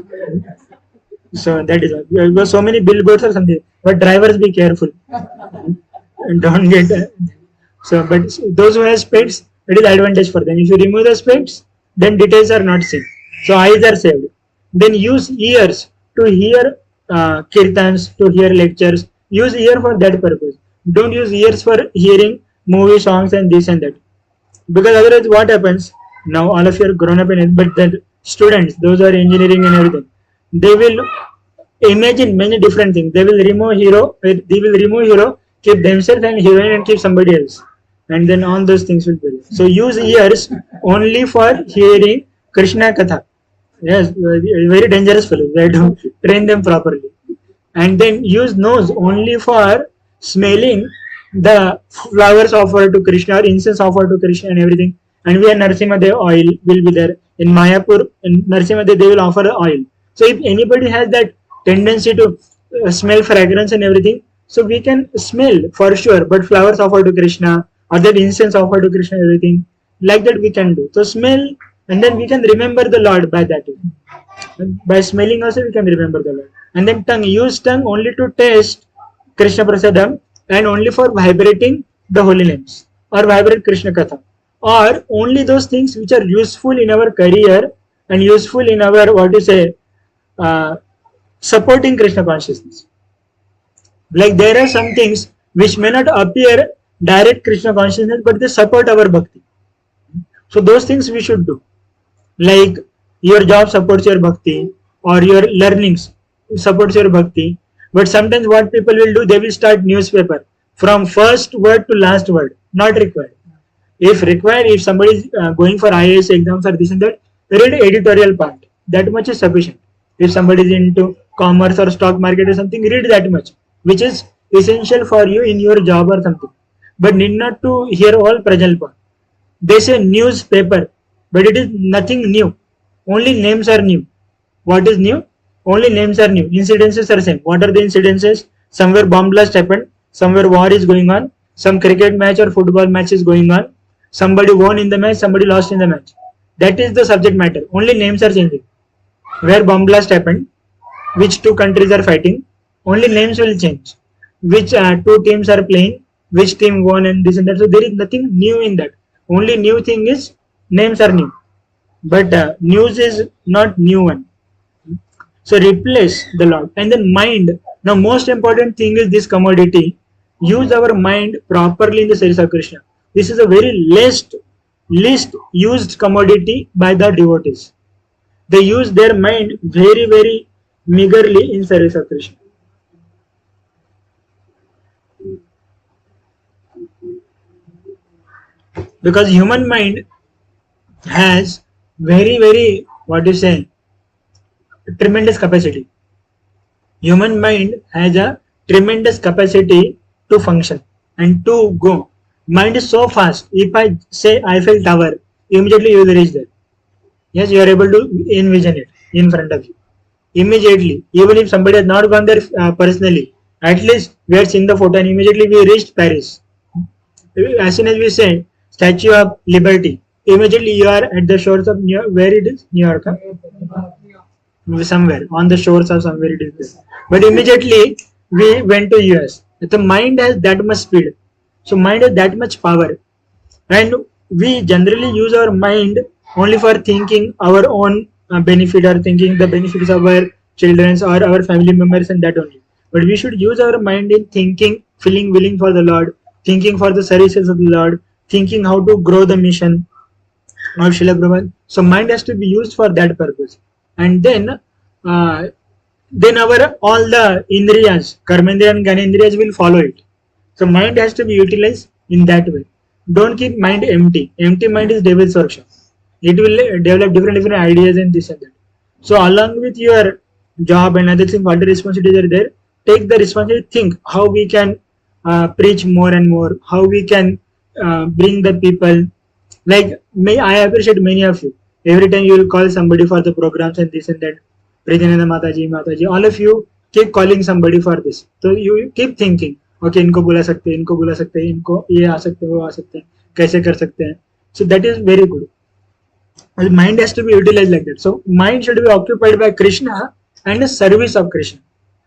[SPEAKER 1] So that is why. There are so many billboards or something. But drivers be careful. Don't get So, but those who have specs, it is advantage for them. If you remove the specs, then details are not seen. So eyes are saved. Then use ears to hear kirtans, to hear lectures. Use ear for that purpose. Don't use ears for hearing movie songs and this and that. Because otherwise, what happens? Now all of you are grown up in it, but the students, those who are engineering and everything, they will imagine many different things. They will remove hero, keep themselves and heroine and keep somebody else. And then all those things will be there. So use ears only for hearing Krishna Katha. Yes, very dangerous fellows. We have to train them properly. And then use nose only for smelling the flowers offered to Krishna or incense offered to Krishna and everything. And we have Narsimha oil will be there. In Mayapur, in Narsimha they will offer oil. So if anybody has that tendency to smell fragrance and everything, so we can smell for sure, but flowers offered to Krishna or that incense offered to Krishna, everything like that we can do. So smell, and then we can remember the Lord by that. By smelling also we can remember the Lord. And then tongue, use tongue only to taste Krishna Prasadam and only for vibrating the holy names or vibrate Krishna Katha, or only those things which are useful in our career and useful in our supporting Krishna consciousness. Like there are some things which may not appear direct Krishna consciousness, but they support our bhakti. So those things we should do. Like your job supports your bhakti, or your learnings supports your bhakti. But sometimes what people will do, they will start newspaper from first word to last word. Not required. If required, if somebody is going for IAS exams or this and that, read editorial part. That much is sufficient. If somebody is into commerce or stock market or something, read that much, which is essential for you in your job or something. But need not to hear all prajalpa. They say newspaper, but it is nothing new. Only names are new. What is new? Only names are new. Incidences are same. What are the incidences? Somewhere bomb blast happened. Somewhere war is going on. Some cricket match or football match is going on. Somebody won in the match. Somebody lost in the match. That is the subject matter. Only names are changing. Where bomb blast happened, which two countries are fighting, only names will change. Which two teams are playing, which team won and this and that. So there is nothing new in that. Only new thing is names are new. But news is not new one. So replace the Lord. And then mind. Now most important thing is this commodity. Use our mind properly in the service of Krishna. This is a very least used commodity by the devotees. They use their mind very, very meagerly in service of Krishna. Because human mind has very, very, tremendous capacity. Human mind has a tremendous capacity to function and to go. Mind is so fast. If I say Eiffel Tower, immediately you will reach there. Yes, you are able to envision it in front of you. Immediately, even if somebody has not gone there personally, at least we have seen the photo and immediately we reached Paris. As soon as we say Statue of Liberty, immediately you are at the shores of where it is? New York. Huh? Somewhere on the shores of somewhere it is there. But immediately we went to US. The mind has that much speed. So mind has that much power. And we generally use our mind only for thinking our own benefit or thinking the benefits of our children or our family members and that only. But we should use our mind in thinking, feeling willing for the Lord, thinking for the services of the Lord, thinking how to grow the mission of Srila Prabhupada. So mind has to be used for that purpose. And then our all the indriyas, karmendriya and gyanendriyas will follow it. So mind has to be utilized in that way. Don't keep mind empty. Empty mind is devil's workshop. It will develop different ideas and this and that. So along with your job and other things, what the responsibilities are there, take the responsibility, think how we can preach more and more, how we can bring the people. Like I appreciate many of you. Every time you will call somebody for the programs and this and that. Prijananda Mataji, all of you keep calling somebody for this. So you keep thinking, okay, इनको बुला सकते हैं, इनको ये आ सकते हैं, वो आ सकते हैं, कैसे कर सकते हैं. So that is very good. Mind has to be utilized like that. So mind should be occupied by Krishna and the service of Krishna.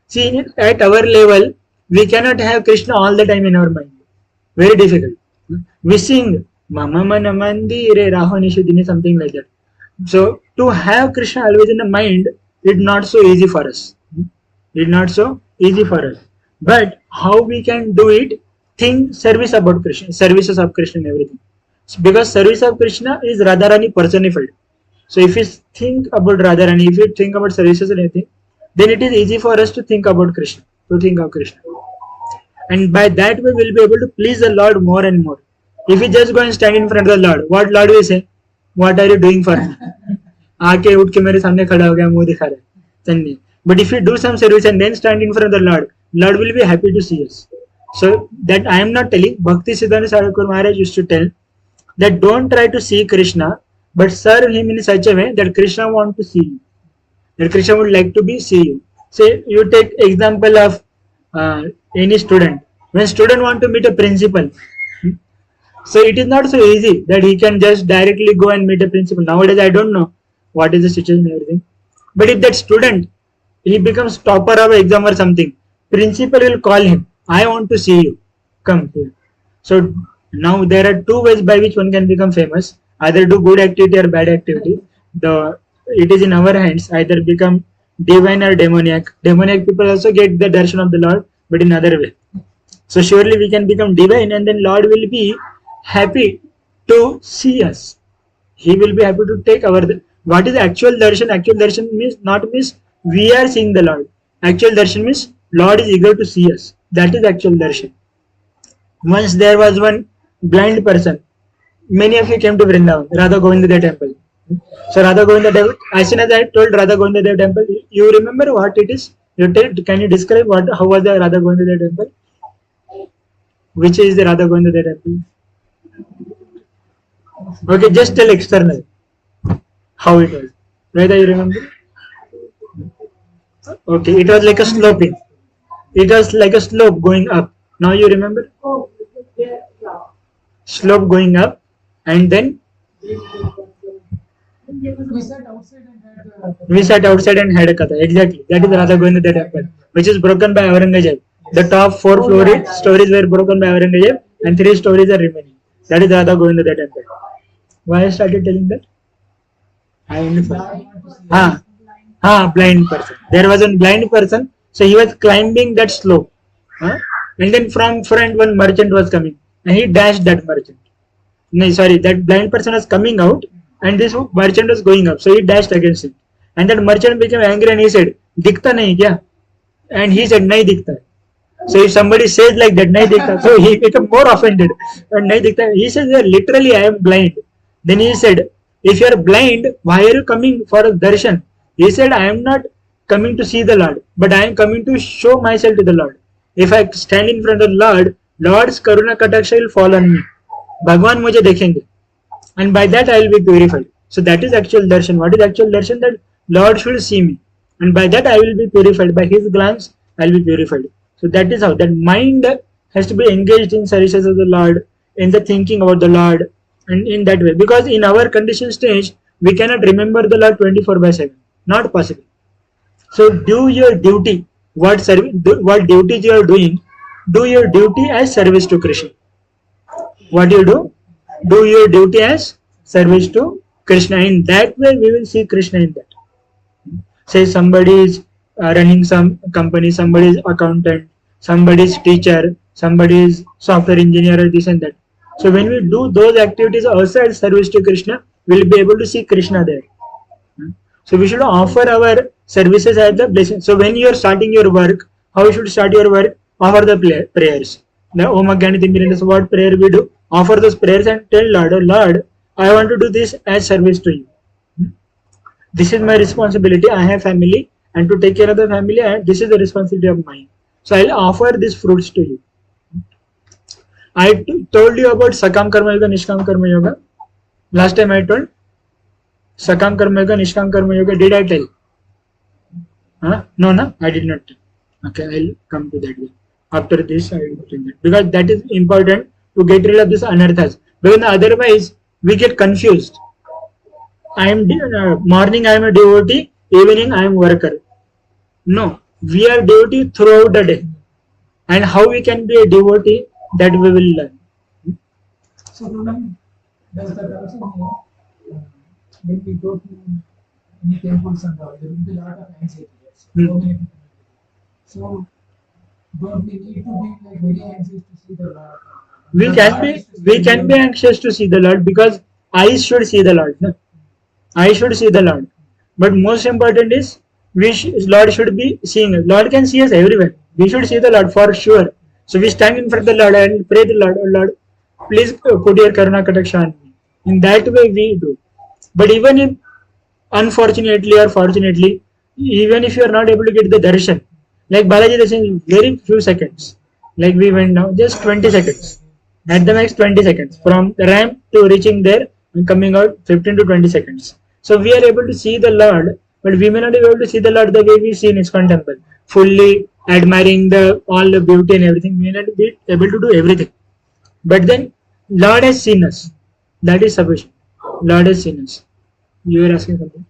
[SPEAKER 1] See, at our level, we cannot have Krishna all the time in our mind. Very difficult. We sing Mama Mana Mandire Rahonishudini, something like that. So to have Krishna always in the mind, it's not so easy for us. It's not so easy for us. But how we can do it? Think service about Krishna, services of Krishna and everything. Because service of Krishna is Radharani personified. So if you think about Radharani, if you think about services and everything, then it is easy for us to think about Krishna, to think of Krishna. And by that way, we'll be able to please the Lord more and more. If we just go and stand in front of the Lord, what Lord will say? What are you doing for me? आके उठ के मेरे सामने खड़ा हो गया, मुंह दिखा रहा. But if you do some service and then stand in front of the Lord, Lord will be happy to see us. So that I am not telling. Bhakti Siddhanta Saraswati Maharaj used to tell that don't try to see Krishna, but serve him in such a way that Krishna want to see you. That Krishna would like to be see you. Say you take example of any student. When student want to meet a principal, so it is not so easy that he can just directly go and meet a principal. Nowadays I don't know what is the situation and everything. But if that student, he becomes topper of an exam or something, principal will call him. I want to see you. Come here. So now there are two ways by which one can become famous. Either do good activity or bad activity. It is in our hands. Either become divine or demoniac. Demoniac people also get the darshan of the Lord, but in other way. So surely we can become divine, and then Lord will be happy to see us. He will be happy to take our. What is actual darshan? Actual darshan means we are seeing the Lord. Actual darshan means Lord is eager to see us. That is actual darshan. Once there was one blind person. Many of you came to Vrindavan, Radha Govinda Dev temple. So Radha Govinda Dev, as soon as I told Radha Govinda Dev temple, you remember what it is? Can you describe how was the Radha Govinda Dev temple? Which is the Radha Govinda Dev temple? Okay, just tell external how it was. Radha, you remember? Okay, it was like a sloping. It was like a slope going up. Now you remember?
[SPEAKER 2] Oh, yeah.
[SPEAKER 1] Slope going up, and then
[SPEAKER 3] We sat outside and had
[SPEAKER 1] we sat outside and had a katha. Exactly. That is Radha Govinda Dev temple, which is broken by Aurangzeb. The top 4 stories were broken by Aurangzeb, and 3 stories are remaining. That is Radha Govinda Dev temple. Why I started telling that? I only forgot. Blind person. There was a blind person, so he was climbing that slope. And then from front one merchant was coming, and he dashed that merchant. No, sorry, that blind person was coming out, and this merchant was going up, so he dashed against him. And that merchant became angry and he said, "Dikhta nahi kya?" And he said, "Nahi dikhta." So if somebody says like that, "Nahi dikhta," so he became more offended. And "Nahi dikhta," he says, "Literally, I am blind." Then he said, "If you are blind, why are you coming for a darshan?" He said, "I am not coming to see the Lord, but I am coming to show myself to the Lord. If I stand in front of the Lord, Lord's karuna kataksha will fall on me. Bhagwan mujhe dekhenge. And by that I will be purified." So that is actual darshan. What is actual darshan? That Lord should see me. And by that I will be purified. By his glance, I will be purified. So that is how that mind has to be engaged in services of the Lord, in the thinking about the Lord, and in that way. Because in our condition stage, we cannot remember the Lord 24/7. Not possible. So do your duty. What duties you are doing, do your duty as service to Krishna. What you do? Do your duty as service to Krishna. In that way, we will see Krishna in that. Say somebody is running some company, somebody is accountant, somebody is teacher, somebody is software engineer, or this and that. So when we do those activities also as service to Krishna, we will be able to see Krishna there. So we should offer our services as the blessing. So when you are starting your work, how you should start your work? Offer the prayers. The Om Agyani Timirandhasya, so what prayer we do? Offer those prayers and tell Lord, "Oh Lord, I want to do this as service to you. This is my responsibility. I have family, and to take care of the family, and this is the responsibility of mine. So I'll offer these fruits to you." I told you about Sakam Karma Yoga, Nishkam Karma Yoga. Last time I told Sakam Karma Yoga, Nishkam Karma Yoga. Did I tell? No, I did not tell. Okay, I'll come to that way. After this, I will bring that. Because that is important to get rid of this anarthas. Because otherwise, we get confused. Morning I am a devotee, evening I am worker. No, we are devotee throughout the day. And how we can be a devotee, that we will learn.
[SPEAKER 3] So does that also mean when we go to any temples and all, there will be a lot of anxiety. Yes. So many people. So don't we need to be like very anxious to see the Lord?
[SPEAKER 1] We can be anxious to see the Lord because eyes should see the Lord. No? I should see the Lord. But most important is Lord should be seeing us. Lord can see us everywhere. We should see the Lord for sure. So we stand in front of the Lord and pray the Lord, oh Lord, please put your Karuna Kataksha on me. In that way we do. But even if unfortunately or fortunately, even if you are not able to get the darshan, like Balaji darshan, very few seconds. Like we went now, just 20 seconds. At the max 20 seconds. From the ramp to reaching there and coming out 15 to 20 seconds. So we are able to see the Lord, but we may not be able to see the Lord the way we see in ISKCON temple. Fully admiring the all the beauty and everything. We may not be able to do everything. But then Lord has seen us. That is sufficient. Lord has seen us. You were asking something?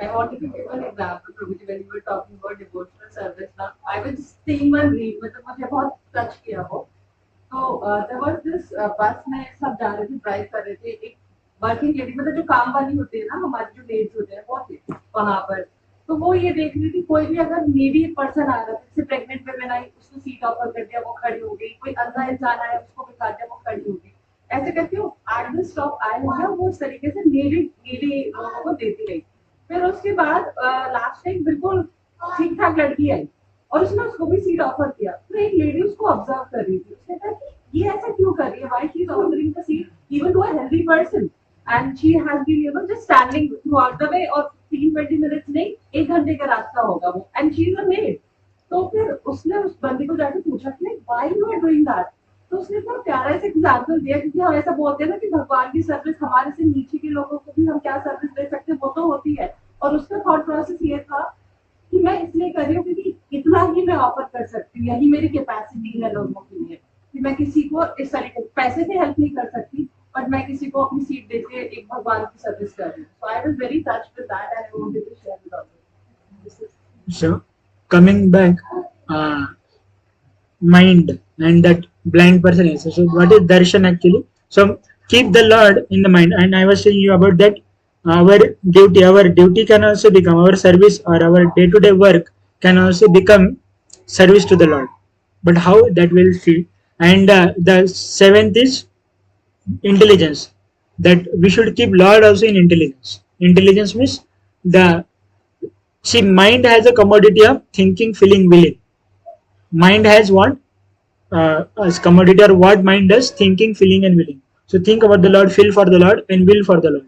[SPEAKER 2] I wanted to give an example, Prabhuji, when you were talking about devotional service. Now, I was seeing one reel, मतलब मुझे बहुत touch किया वो. So there was this bus में सब जा रहे थे, drive कर रहे थे. एक working lady, मतलब जो काम वाली होती है ना, हमारे जो maids होते हैं, वो थे वहाँ पर. तो वो ये देख रही थी, कोई भी अगर needy person आ रहा था, जैसे pregnant women आई, उसको seat offer कर दिया, वो खड़ी हो गई. कोई अंधा इंसान आया, उसको बिठा दिया, वो खड़ी हो गई. ऐसे करके वो at the stop आए होंगे, वो इस तरीके से needy लोगों को देती गई. फिर उसके बाद लास्ट टाइम बिल्कुल ठीक ठाक लड़की आई और उसने उसको भी सीट ऑफर किया. तो एक लेडी उसको ऑब्जर्व कर रही थी. उसने कहा कि ये ऐसा क्यों कर रही है, why she is offering the seat even to a healthy person and she has been just standing throughout the way. और 3-20 मिनट्स नहीं, 1 घंटे का रास्ता होगा वो, and she is a maid. तो फिर उसने उस बंदी को जाके पूछा कि why you are doing that. तो उसने इतना प्यारा से एग्जाम्पल दिया, क्योंकि हम ऐसा बोलते हैं ना कि भगवान की सर्विस हमारे से नीचे के लोगों को भी हम क्या सर्विस दे सकते हैं, वो तो होती है. और उसका थॉट प्रोसेस ये था कि मैं इसलिए कर रही हूँ क्योंकि इतना ही मैं ऑफर कर सकती हूँ, यही मेरी कैपेसिटी है लोगों के लिए, कि मैं किसी को इस तरीके पैसे से हेल्प नहीं कर सकती, बट मैं किसी को अपनी सीट देके एक भगवान की सर्विस कर रही हूँ. So I was very touched with that and I wanted to share with others.
[SPEAKER 1] So coming back, mind and that blind person is. So what is darshan actually? So keep the Lord in the mind. And I was saying you about that our duty can also become our service, or our day-to-day work can also become service to the Lord. But how, that we'll see. And the seventh is intelligence. That we should keep Lord also in intelligence. Intelligence means mind has a commodity of thinking, feeling, willing. Mind has what? As commodity, or what mind does? Thinking, feeling, and willing. So think about the Lord, feel for the Lord, and will for the Lord.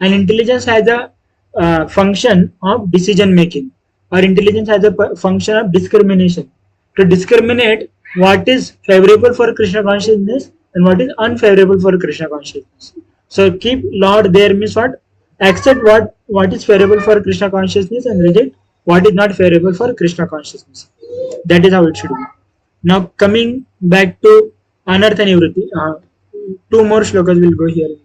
[SPEAKER 1] And intelligence has a function of decision making, or intelligence has a function of discrimination. To discriminate what is favorable for Krishna consciousness and what is unfavorable for Krishna consciousness. So keep Lord there means what? Accept what is favorable for Krishna consciousness and reject what is not favorable for Krishna consciousness. That is how it should be. Now coming back to Anartha Nivritti, 2 more shlokas will go here.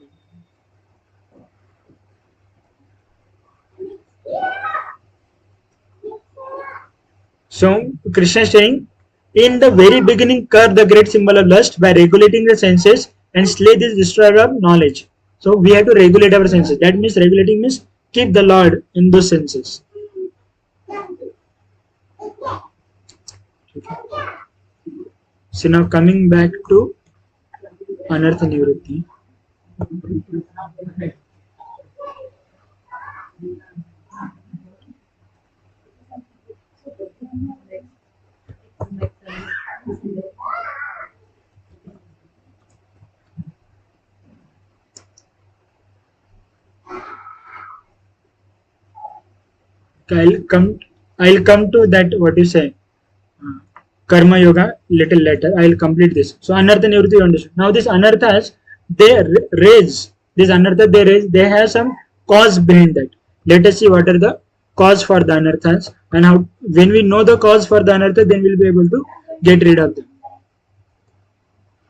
[SPEAKER 1] So Krishna is saying, in the very beginning, curb the great symbol of lust by regulating the senses and slay this destroyer of knowledge. So we have to regulate our senses. That means regulating means keep the Lord in those senses. So now coming back to Anartha Nivritti. I'll come to that, what you say, karma yoga little later. I'll complete this. So Anartha Nivritti understood. Now this Anarthas, they have some cause behind that. Let us see what are the cause for the Anarthas, and how, when we know the cause for the Anartha, then we'll be able to get rid of them.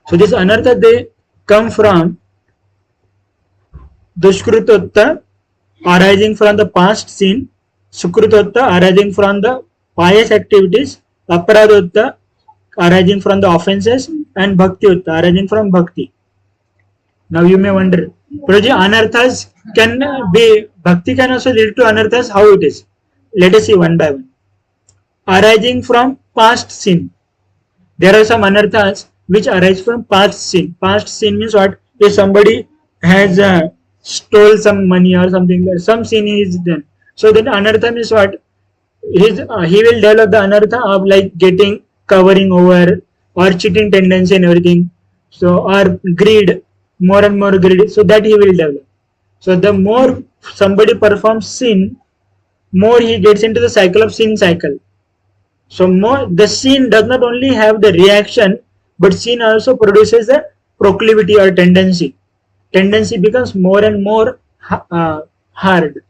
[SPEAKER 1] So this Anartha, they come from Dushkrutatta arising from the past sin, Sukrutatta arising from the pious activities, Aparadatta arising from the offenses, and Bhakti arising from bhakti. Now you may wonder, Prabhuji, anarthas can be, bhakti can also lead to anarthas, how it is? Let us see one by one. Arising from past sin. There are some anarthas which arise from past sin. Past sin means what? If somebody has stole some money or something, some sin is done. So then anartha means what? He will develop the anartha of like getting covering over or cheating tendency and everything. So or greed, more and more greed. So that he will develop. So the more somebody performs sin, more he gets into the cycle of sin cycle. So more the sin does not only have the reaction, but sin also produces a proclivity or tendency. Tendency becomes more and more hard.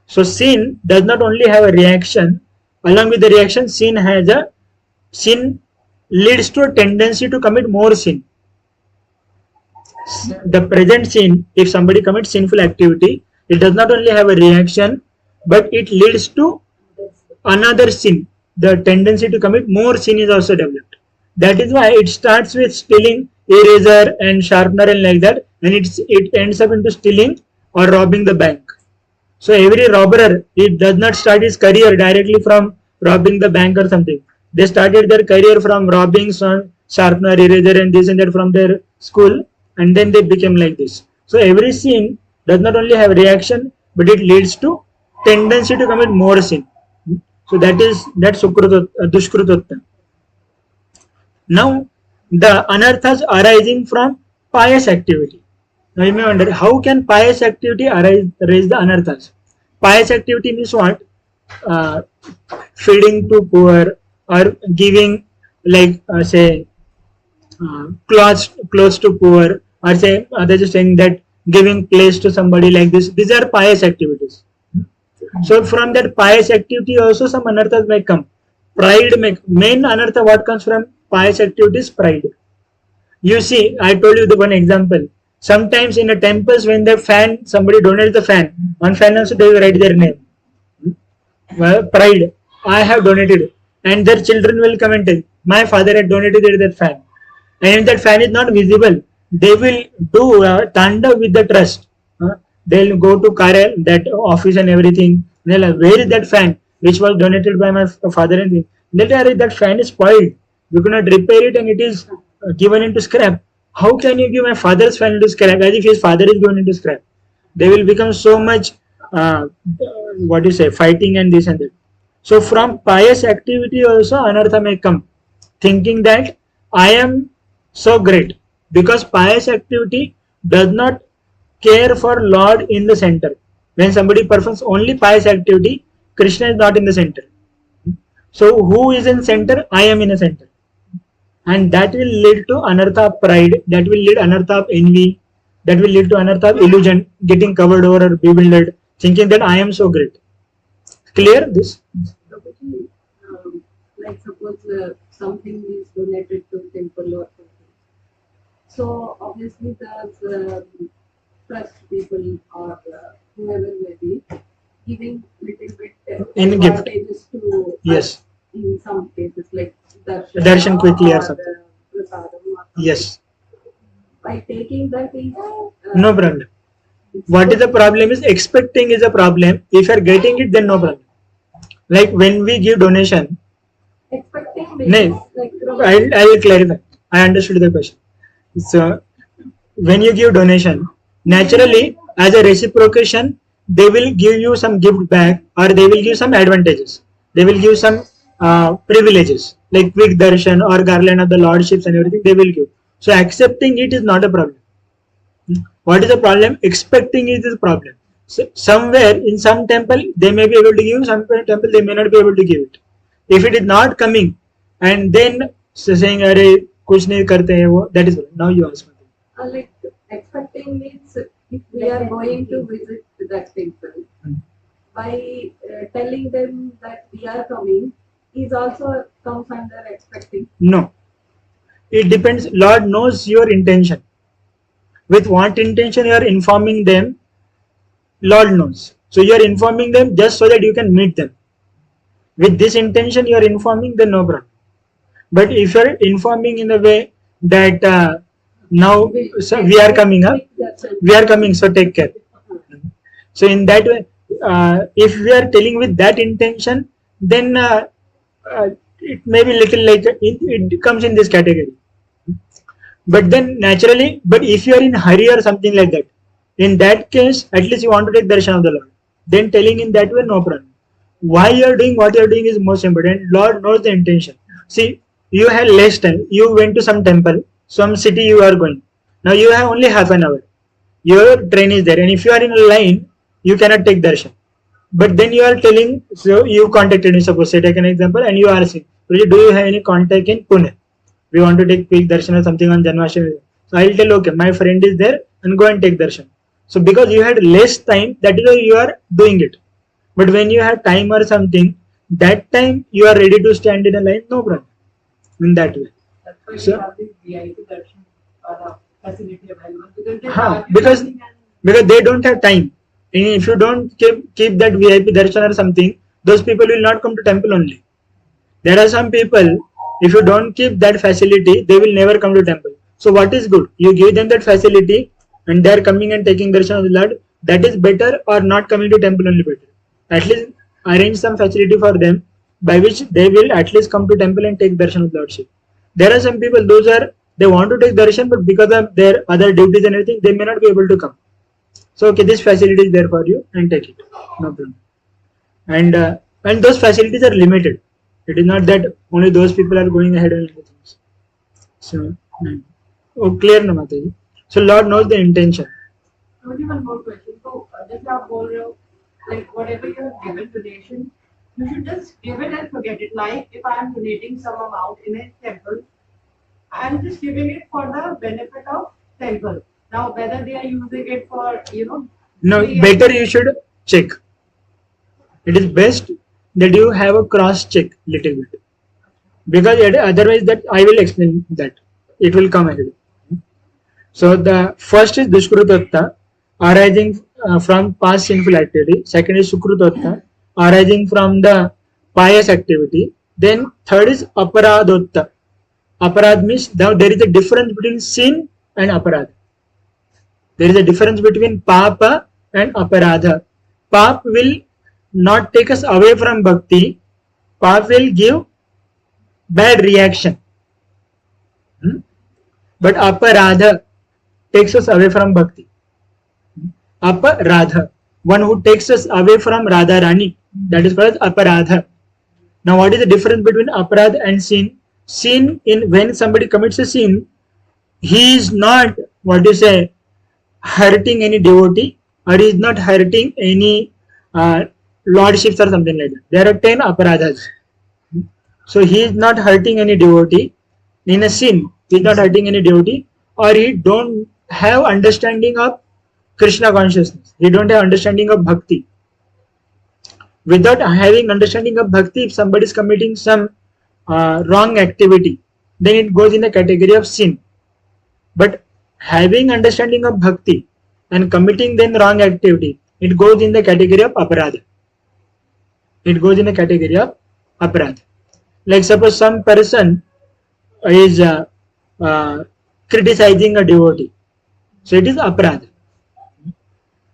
[SPEAKER 1] So sin does not only have a reaction. Along with the reaction, sin leads to a tendency to commit more sin. The present sin, if somebody commits sinful activity, it does not only have a reaction, but it leads to another sin. The tendency to commit more sin is also developed. That is why it starts with stealing eraser and sharpener and like that, and it ends up into stealing or robbing the bank. So every robber, it does not start his career directly from robbing the bank or something. They started their career from robbing some sharpener, eraser, and this and that from their school, and then they became like this. So every sin does not only have reaction, but it leads to tendency to commit more sin. So that dushkrutatta. Now the anarthas arising from pious activity. Now you may wonder, how can pious activity raise the anarthas? Pious activity means what? Uh, Feeding to poor or giving like say clothes to poor, or say others are saying that giving place to somebody like this. These are pious activities. So from that pious activity also some anarthas may come. Pride main anartha what comes from pious activities? Pride. You see, I told you the one example. Sometimes in a temples when the fan, somebody donates the fan, on fan also they will write their name. Well, pride. I have donated. And their children will come and tell, my father had donated that fan. And if that fan is not visible, they will do tanda with the trust. They'll go to Karel, that office and everything. They'll like, where is that fan which was donated by my father and thing? They'll tell, that fan is spoiled. We could not repair it and it is given into scrap. How can you give my father's fan into scrap as if his father is going into scrap? They will become so much, what you say, fighting and this and that. So from pious activity also anartha may come, thinking that I am so great, because pious activity does not care for Lord in the center. When somebody performs only pious activity, Krishna is not in the center. So who is in center? I am in a center. And that will lead to anartha of pride, that will lead anartha of envy, that will lead to anartha of illusion, getting covered over or bewildered, thinking that I am so great. Clear this?
[SPEAKER 2] Like suppose something is donated to temple or something. So obviously the trust people or whoever may be giving little bit
[SPEAKER 1] in gift
[SPEAKER 2] advantages to
[SPEAKER 1] yes
[SPEAKER 2] in some cases like
[SPEAKER 1] darshan quickly or something. Yes.
[SPEAKER 2] By taking that is
[SPEAKER 1] no problem. What is the problem is expecting is a problem. If you are getting it, then no problem. Like when we give donation,
[SPEAKER 2] expecting
[SPEAKER 1] no,
[SPEAKER 2] like
[SPEAKER 1] I will clarify. I understood the question. So when you give donation, naturally as a reciprocation, they will give you some gift back or they will give some advantages. They will give some privileges like quick darshan or garland of the lordships and everything they will give. So accepting it is not a problem. What is the problem? Expecting it is a problem. So somewhere in some temple they may be able to give, some temple they may not be able to give it. If it is not coming and then saying अरे कुछ नहीं करते हैं वो, that is now you ask me.
[SPEAKER 2] Like expecting means if we are going to visit that temple, by telling them that we are coming is also comes under expecting.
[SPEAKER 1] No, it depends. Lord knows your intention. With what intention you are informing them, Lord knows. So you are informing them just so that you can meet them. With this intention you are informing, then no problem. But if you are informing in a way that now so we are coming up. We are coming, so take care. So in that way, if we are telling with that intention, then it may be little like it comes in this category. But then naturally, but if you are in hurry or something like that, in that case, at least you want to take darshan of the Lord. Then telling in that way, no problem. Why you are doing what you are doing is most important. Lord knows the intention. See, you had less time. You went to some temple, some city you are going. Now you have only half an hour. Your train is there, and if you are in a line, you cannot take darshan. But then you are telling, so you contacted me, suppose, say, take an example, and you are asking, do you have any contact in Pune? We want to take quick darshan or something on Janmashtami. So I'll tell, okay, my friend is there, and go and take darshan. So because you had less time, that is why you are doing it. But when you have time or something, that time you are ready to stand in a line, no problem. In that way.
[SPEAKER 2] That's why
[SPEAKER 1] So-
[SPEAKER 2] we have this VIP darshan facility available, because they
[SPEAKER 1] Huh,
[SPEAKER 2] charge you
[SPEAKER 1] because
[SPEAKER 2] something and
[SPEAKER 1] because they don't have time. And if you don't keep that VIP darshan or something, those people will not come to temple only. There are some people, if you don't keep that facility, they will never come to temple. So what is good? You give them that facility and they are coming and taking darshan of the Lord. That is better, or not coming to temple only better. At least arrange some facility for them by which they will at least come to temple and take darshan of the Lordship. There are some people, they want to take darshan, but because of their other duties and everything, they may not be able to come. So okay, this facility is there for you and take it, no problem. And those facilities are limited. It is not that only those people are going ahead and everything. So, clear na Mataji. So Lord knows the intention.
[SPEAKER 2] only one more question. So, just आप बोल रहे हो, like whatever you have given donation, you should just give it and forget it. Like if I am donating some amount in a temple, I am just giving it for the benefit of temple. Now, whether they are using it for,
[SPEAKER 1] No,
[SPEAKER 2] free
[SPEAKER 1] better you should check. It is best that you have a cross check little bit, because otherwise that I will explain that it will come ahead. So the first is Dushkrutatta, arising from past sinful activity. Second is Sukrutatta, arising from the pious activity. Then third is Aparadotta. Aparad means now there is a difference between sin and aparad. There is a difference between papa and aparadha. Pap will not take us away from bhakti. Pap will give bad reaction. But aparadha takes us away from bhakti. Aparadha, one who takes us away from Radha Rani, that is called aparadha. Now what is the difference between aparadha and sin? Sin, when somebody commits a sin, he is not, hurting any devotee, or he is not hurting any lordships or something like that. There are 10 aparadhas. So he is not hurting any devotee in a sin. He is not hurting any devotee, or he don't have understanding of Krishna consciousness. He don't have understanding of bhakti. Without having understanding of bhakti, if somebody is committing some wrong activity, then it goes in the category of sin. But having understanding of bhakti and committing then wrong activity, it goes in the category of aparadha. It goes in the category of aparadha. Like suppose some person is criticizing a devotee, so it is aparadha.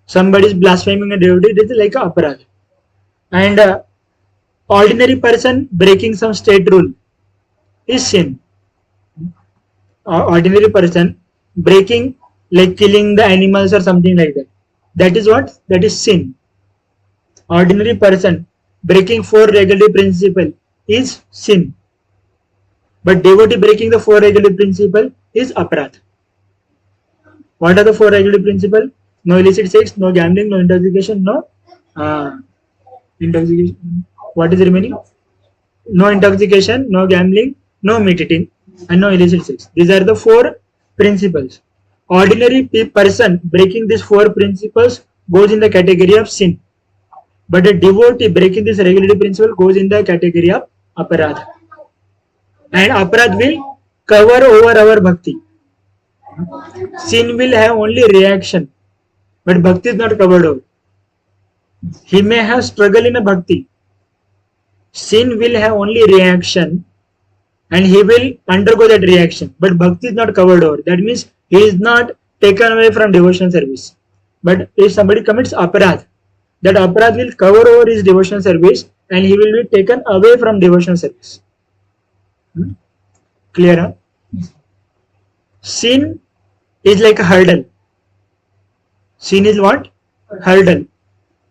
[SPEAKER 1] Somebody is blaspheming a devotee, it is like a aparadha. And ordinary person breaking some state rule is sin. Ordinary person breaking, like killing the animals or something like that, that is what? That is sin. Ordinary person breaking 4 regulative principle is sin. But devotee breaking the 4 regulative principle is aparadha. What are the 4 regulative principles? No illicit sex, no gambling, no intoxication, no intoxication. What is remaining? No intoxication, no gambling, no meat eating, and no illicit sex. These are the 4 principles. Ordinary person breaking these 4 principles goes in the category of sin. But a devotee breaking this regulative principle goes in the category of aparadha. And aparadha will cover over our bhakti. Sin will have only reaction, but bhakti is not covered over. He may have struggle in a bhakti. Sin will have only reaction and he will undergo that reaction, but bhakti is not covered over. That means he is not taken away from devotional service. But if somebody commits aparadh, that aparadh will cover over his devotional service and he will be taken away from devotional service. Clear? Huh? Sin is like a hurdle. Sin is what? Hurdle.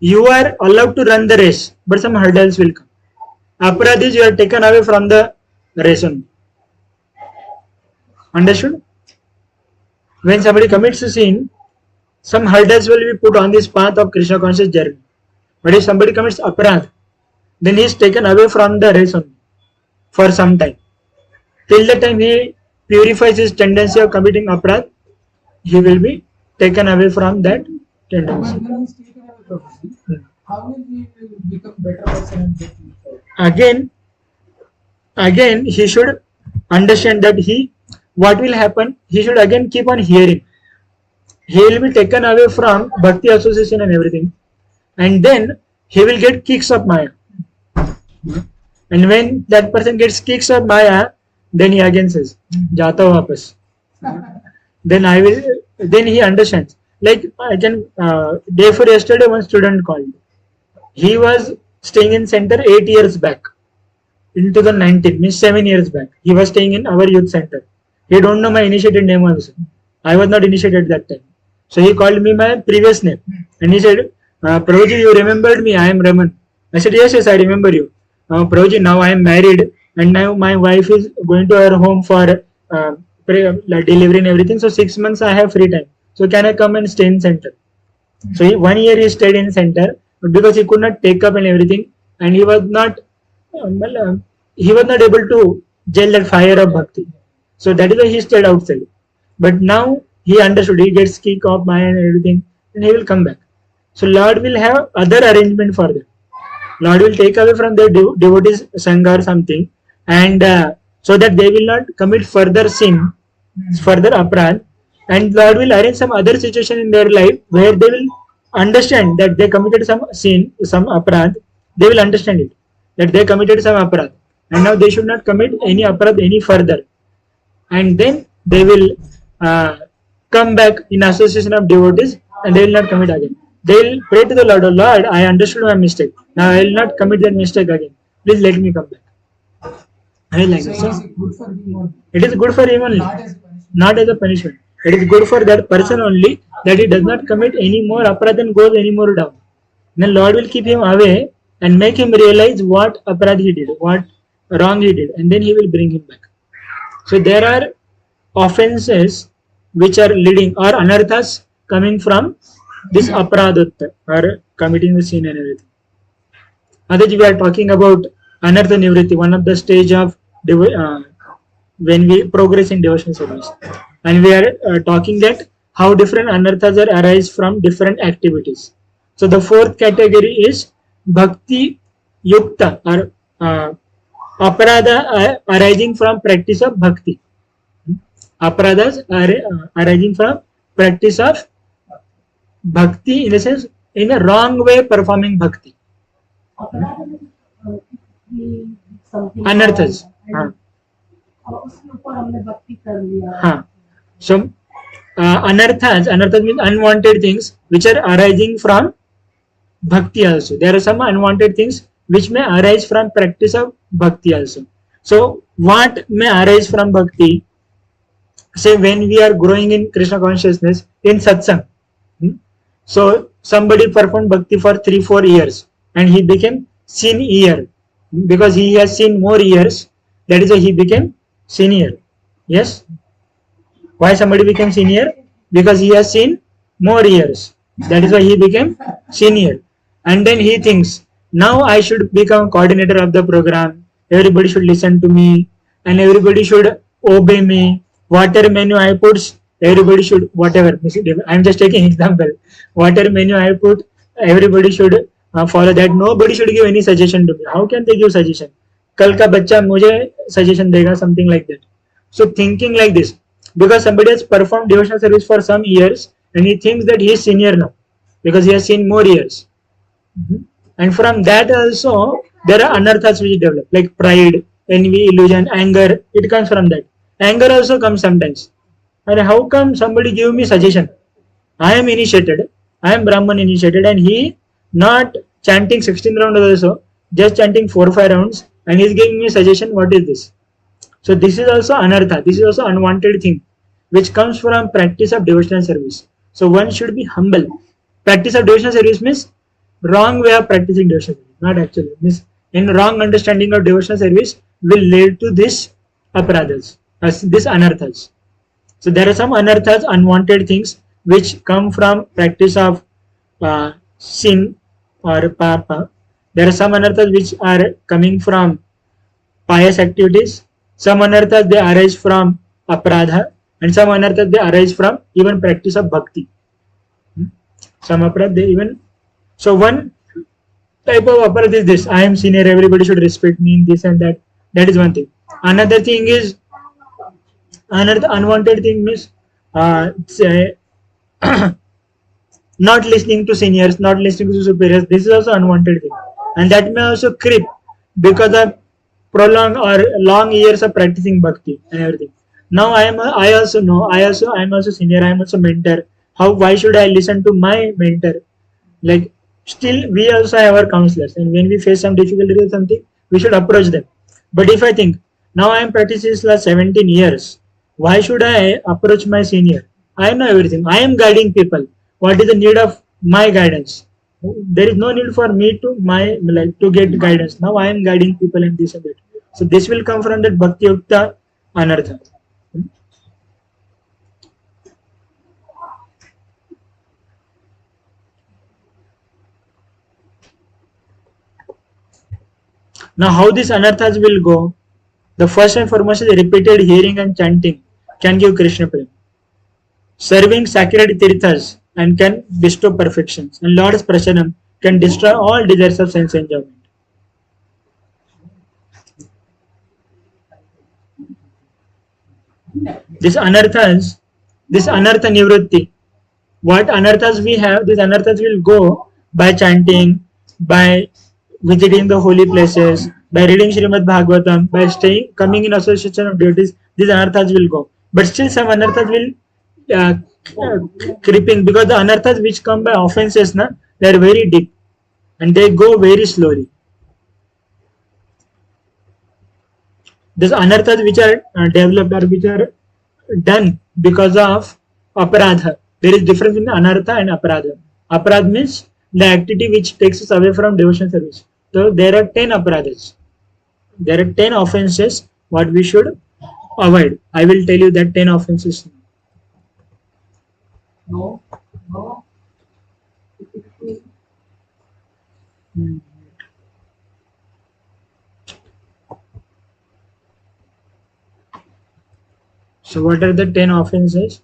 [SPEAKER 1] You are allowed to run the race, but some hurdles will come. Aparadh is you are taken away from the race only. Understood? When somebody commits a sin, some hurdles will be put on this path of Krishna conscious journey. But if somebody commits aparadh, then he is taken away from the race only for some time. Till the time he purifies his tendency of committing aparadh, he will be taken away from that tendency.
[SPEAKER 3] But when he's taken away from it, how will he become better person and get purified?
[SPEAKER 1] Again he should understand that what will happen, he should again keep on hearing. He will be taken away from bhakti association and everything, and then he will get kicks of Maya. And when that person gets kicks of Maya, then he again says, Jata vapas. Then he understands. Like I can, day for yesterday, one student called. He was staying in center 8 years back. In 2019, means 7 years back. He was staying in our youth center. He don't know my initiated name also. I was not initiated at that time. So he called me my previous name. And he said, Prabhuji, you remembered me, I am Raman. I said, yes, I remember you. Prabhuji, now I am married and now my wife is going to her home for delivery and everything. So 6 months I have free time. So can I come and stay in center? So 1 year he stayed in center, but because he could not take up and everything, and he was not able to gel that fire of bhakti. So that is why he stayed outside. But now he understood, he gets kick off mind and everything, and he will come back. So Lord will have other arrangement for them. Lord will take away from their devotees sangha or something, and so that they will not commit further sin, further aparadh, and Lord will arrange some other situation in their life where they will understand that they committed some sin, some aparadh. They will understand it, that they committed some aparadh, and now they should not commit any aparadh any further. And then they will come back in association of devotees, and they will not commit again. They will pray to the Lord, oh Lord, I understood my mistake. Now I will not commit that mistake again. Please let me come back. I like
[SPEAKER 3] So
[SPEAKER 1] that.
[SPEAKER 3] is
[SPEAKER 1] So
[SPEAKER 3] it good for him or
[SPEAKER 1] it is good for him only,
[SPEAKER 3] not as a punishment?
[SPEAKER 1] not as a punishment. It is good for that person only, that he does not commit any more aparadh and goes any more down. Then Lord will keep him away and make him realize what aparadh he did, what wrong he did, and then he will bring him back. So there are offenses which are leading or anarthas coming from this aparadhatta or committing the sin and everything. Adaji, we are talking about anartha nivritti, one of the stage of when we progress in devotional service, and we are talking that how different anarthas are arise from different activities. So the fourth category is bhakti yukta or aparadha arising from practice of bhakti. Aparadhas are arising from practice of bhakti, in the sense in a wrong way performing bhakti. Anarthas. हाँ. हाँ. So anarthas means unwanted things which are arising from bhakti also. There are some unwanted things which may arise from practice of bhakti also. So what may arise from bhakti? Say when we are growing in Krishna consciousness in satsang. So somebody performed bhakti for 3-4 years and he became senior because he has seen more years. That is why he became senior. Yes. Why somebody became senior? Because he has seen more years. That is why he became senior. And then he thinks, now I should become coordinator of the program. Everybody should listen to me and everybody should obey me. Water menu I put, everybody should, whatever. I am just taking example. Water menu I put, everybody should follow that. Nobody should give any suggestion to me. How can they give suggestion? कल का बच्चा मुझे suggestion देगा, something like that. So thinking like this, because somebody has performed devotional service for some years and he thinks that he is senior now because he has seen more years. And from that also there are anarthas which develop, like pride, envy, illusion, anger. It comes from that. Anger also comes sometimes. And how come somebody give me suggestion? I am initiated, I am Brahman initiated, and he not chanting 16 rounds also, just chanting 4 or 5 rounds, and he is giving me suggestion. What is this? So this is also anartha. This is also unwanted thing, which comes from practice of devotional service. So one should be humble. Practice of devotional service means wrong way of practicing devotional service, not actually. Means in wrong understanding of devotional service will lead to this aparadhas, this anarthas. So there are some anarthas, unwanted things which come from practice of sin or papa. There are some anarthas which are coming from pious activities. Some anarthas they arise from aparadha, and some anarthas they arise from even practice of bhakti. Some aparadha they even, so one type of aparadha is this: I am senior, everybody should respect me in this and that. That is one thing. Another thing is, another unwanted thing means say, not listening to seniors, not listening to superiors. This is also unwanted thing, and that may also creep because of prolonged or long years of practicing bhakti and everything. Now I also know, I am also senior, I am also mentor. How, why should I listen to my mentor? Like, still we also have our counselors, and when we face some difficulty or something, we should approach them. But if I think now I am practicing this last 17 years, why should I approach my senior? I know everything. I am guiding people. What is the need of my guidance? There is no need for me to to get guidance. Now I am guiding people in this and that. So this will come from that bhakti yukta anartha. Now how these anarthas will go? The first and foremost is repeated hearing and chanting can give Krishna prema. Serving sacred tirthas and can bestow perfections. And Lord's prasanam can destroy all desires of sense enjoyment. This anarthas, this anartha nivritti, what anarthas we have, these anarthas will go by chanting, by visiting the holy places, by reading Srimad Bhagavatam, by staying, coming in association of devotees, these anarthas will go. But still some anarthas will creeping, because the anarthas which come by offenses, they are very deep and they go very slowly. These anarthas which are developed or which are done because of aparadha. There is difference in the anartha and aparadha. Aparadha means the activity which takes us away from devotional service. So there are 10 aparadhas. There are 10 offenses what we should avoid. I will tell you that 10 offenses.
[SPEAKER 3] No.
[SPEAKER 1] So what are the 10 offenses?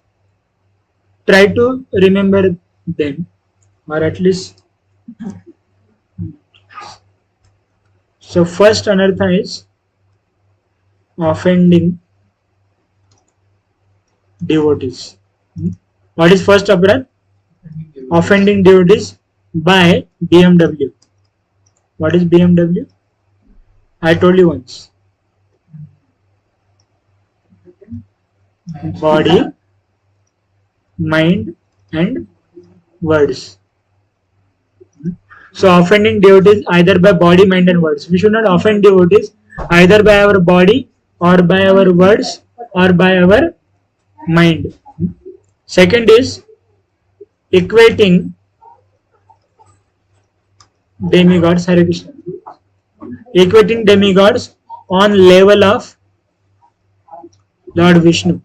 [SPEAKER 1] Try to remember them, or at least. So first anartha is offending devotees. What is first aparadha? Offending devotees by BMW. What is BMW? I told you once. Body, mind and words. So offending devotees either by body, mind and words. We should not offend devotees either by our body or by our words or by our mind. Second is equating demigods, Hare Krishna. Equating demigods on level of Lord Vishnu.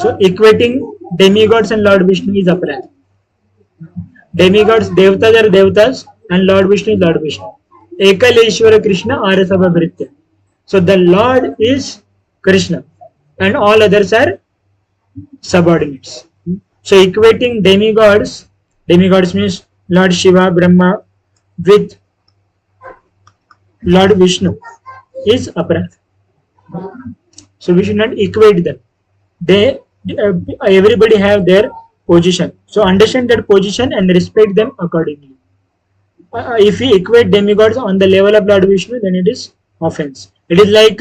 [SPEAKER 1] So equating demigods and Lord Vishnu is aparadha. Demigods, devatas are devatas and Lord Vishnu is Lord Vishnu. Ekal Ishvara Krishna Arasabha Bhritya. So the Lord is Krishna and all others are subordinates. So equating demigods means Lord Shiva, Brahma with Lord Vishnu is aparadha. So we should not equate them. They everybody have their position. So understand that position and respect them accordingly. If we equate demigods on the level of Lord Vishnu, then it is offense. It is like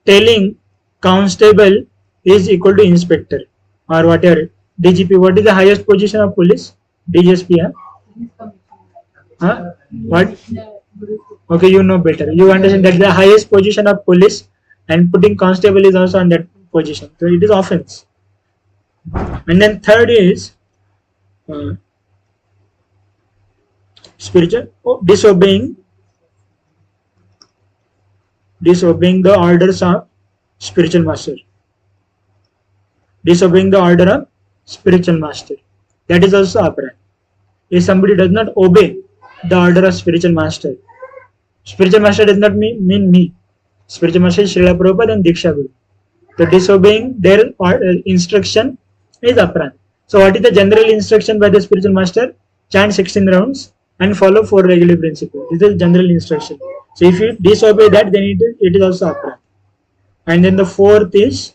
[SPEAKER 1] telling constable is equal to inspector or whatever. DGP, what is the highest position of police? DSP, huh? Huh? What? Okay, you know better. You understand that the highest position of police and putting constable is also on that position. So it is offense. And then third is spiritual disobeying the orders of spiritual master. Disobeying the order of spiritual master. That is also aparad. If somebody does not obey the order of spiritual master does not mean me. Spiritual master is Srila Prabhupada and Diksha Guru. So disobeying their instruction is aparad. So what is the general instruction by the spiritual master? Chant 16 rounds and follow 4 regular principles. This is general instruction. So if you disobey that, then it is also aparad. And then the fourth is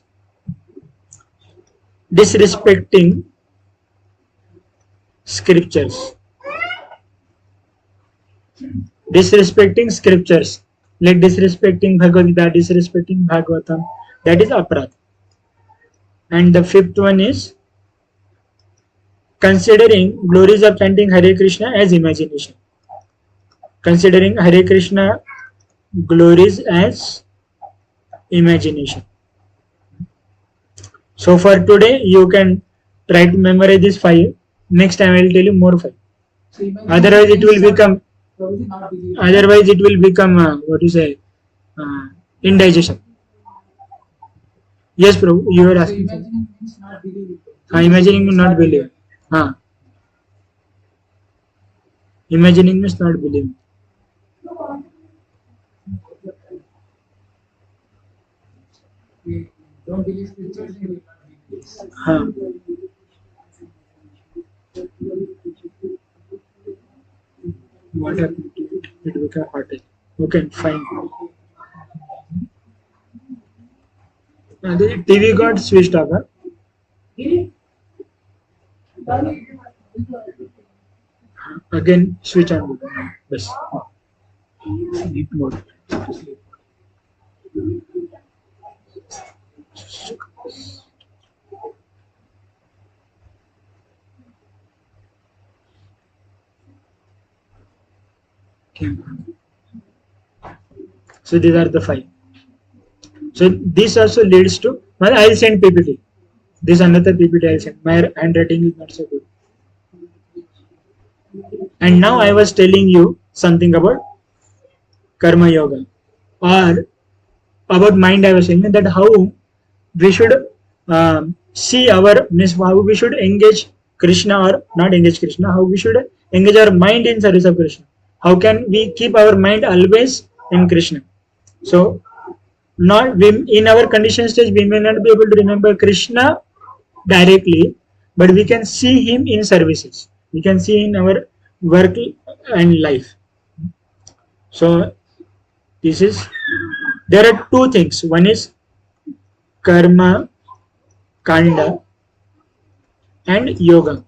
[SPEAKER 1] disrespecting scriptures. Disrespecting scriptures, like disrespecting Bhagavad Gita, disrespecting Bhagavatam, that is aparad. And the fifth one is considering glories of chanting Hare Krishna as imagination. Considering Hare Krishna glories as imagination. So for today, you can try to memorize this 5. Next time I will tell you more 5.
[SPEAKER 3] So
[SPEAKER 1] Otherwise it will become what you say, indigestion. Yes, Prabhu, you were
[SPEAKER 3] So
[SPEAKER 1] asking.
[SPEAKER 3] imagining means not believing.
[SPEAKER 1] Imagining means not believing. Imagining means not believing.
[SPEAKER 3] We don't believe scriptures, we will not believe this.
[SPEAKER 1] What happened to it? It became hotter. Okay, fine. The TV got switched off. Huh? Again, switch on. Yes. Sleep mode. So these are the 5. So this also leads to, well, I'll send PPT. This another PPT I'll send. My handwriting is not so good. And now I was telling you something about Karma Yoga, or about mind. I was saying that how we should see our, means how we should engage Krishna or not engage Krishna, how we should engage our mind in service of Krishna. How can we keep our mind always in Krishna? So not in our conditioned stage, we may not be able to remember Krishna directly, but we can see him in services. We can see in our work and life. So this is, there are 2 things. One is karma kanda and yoga.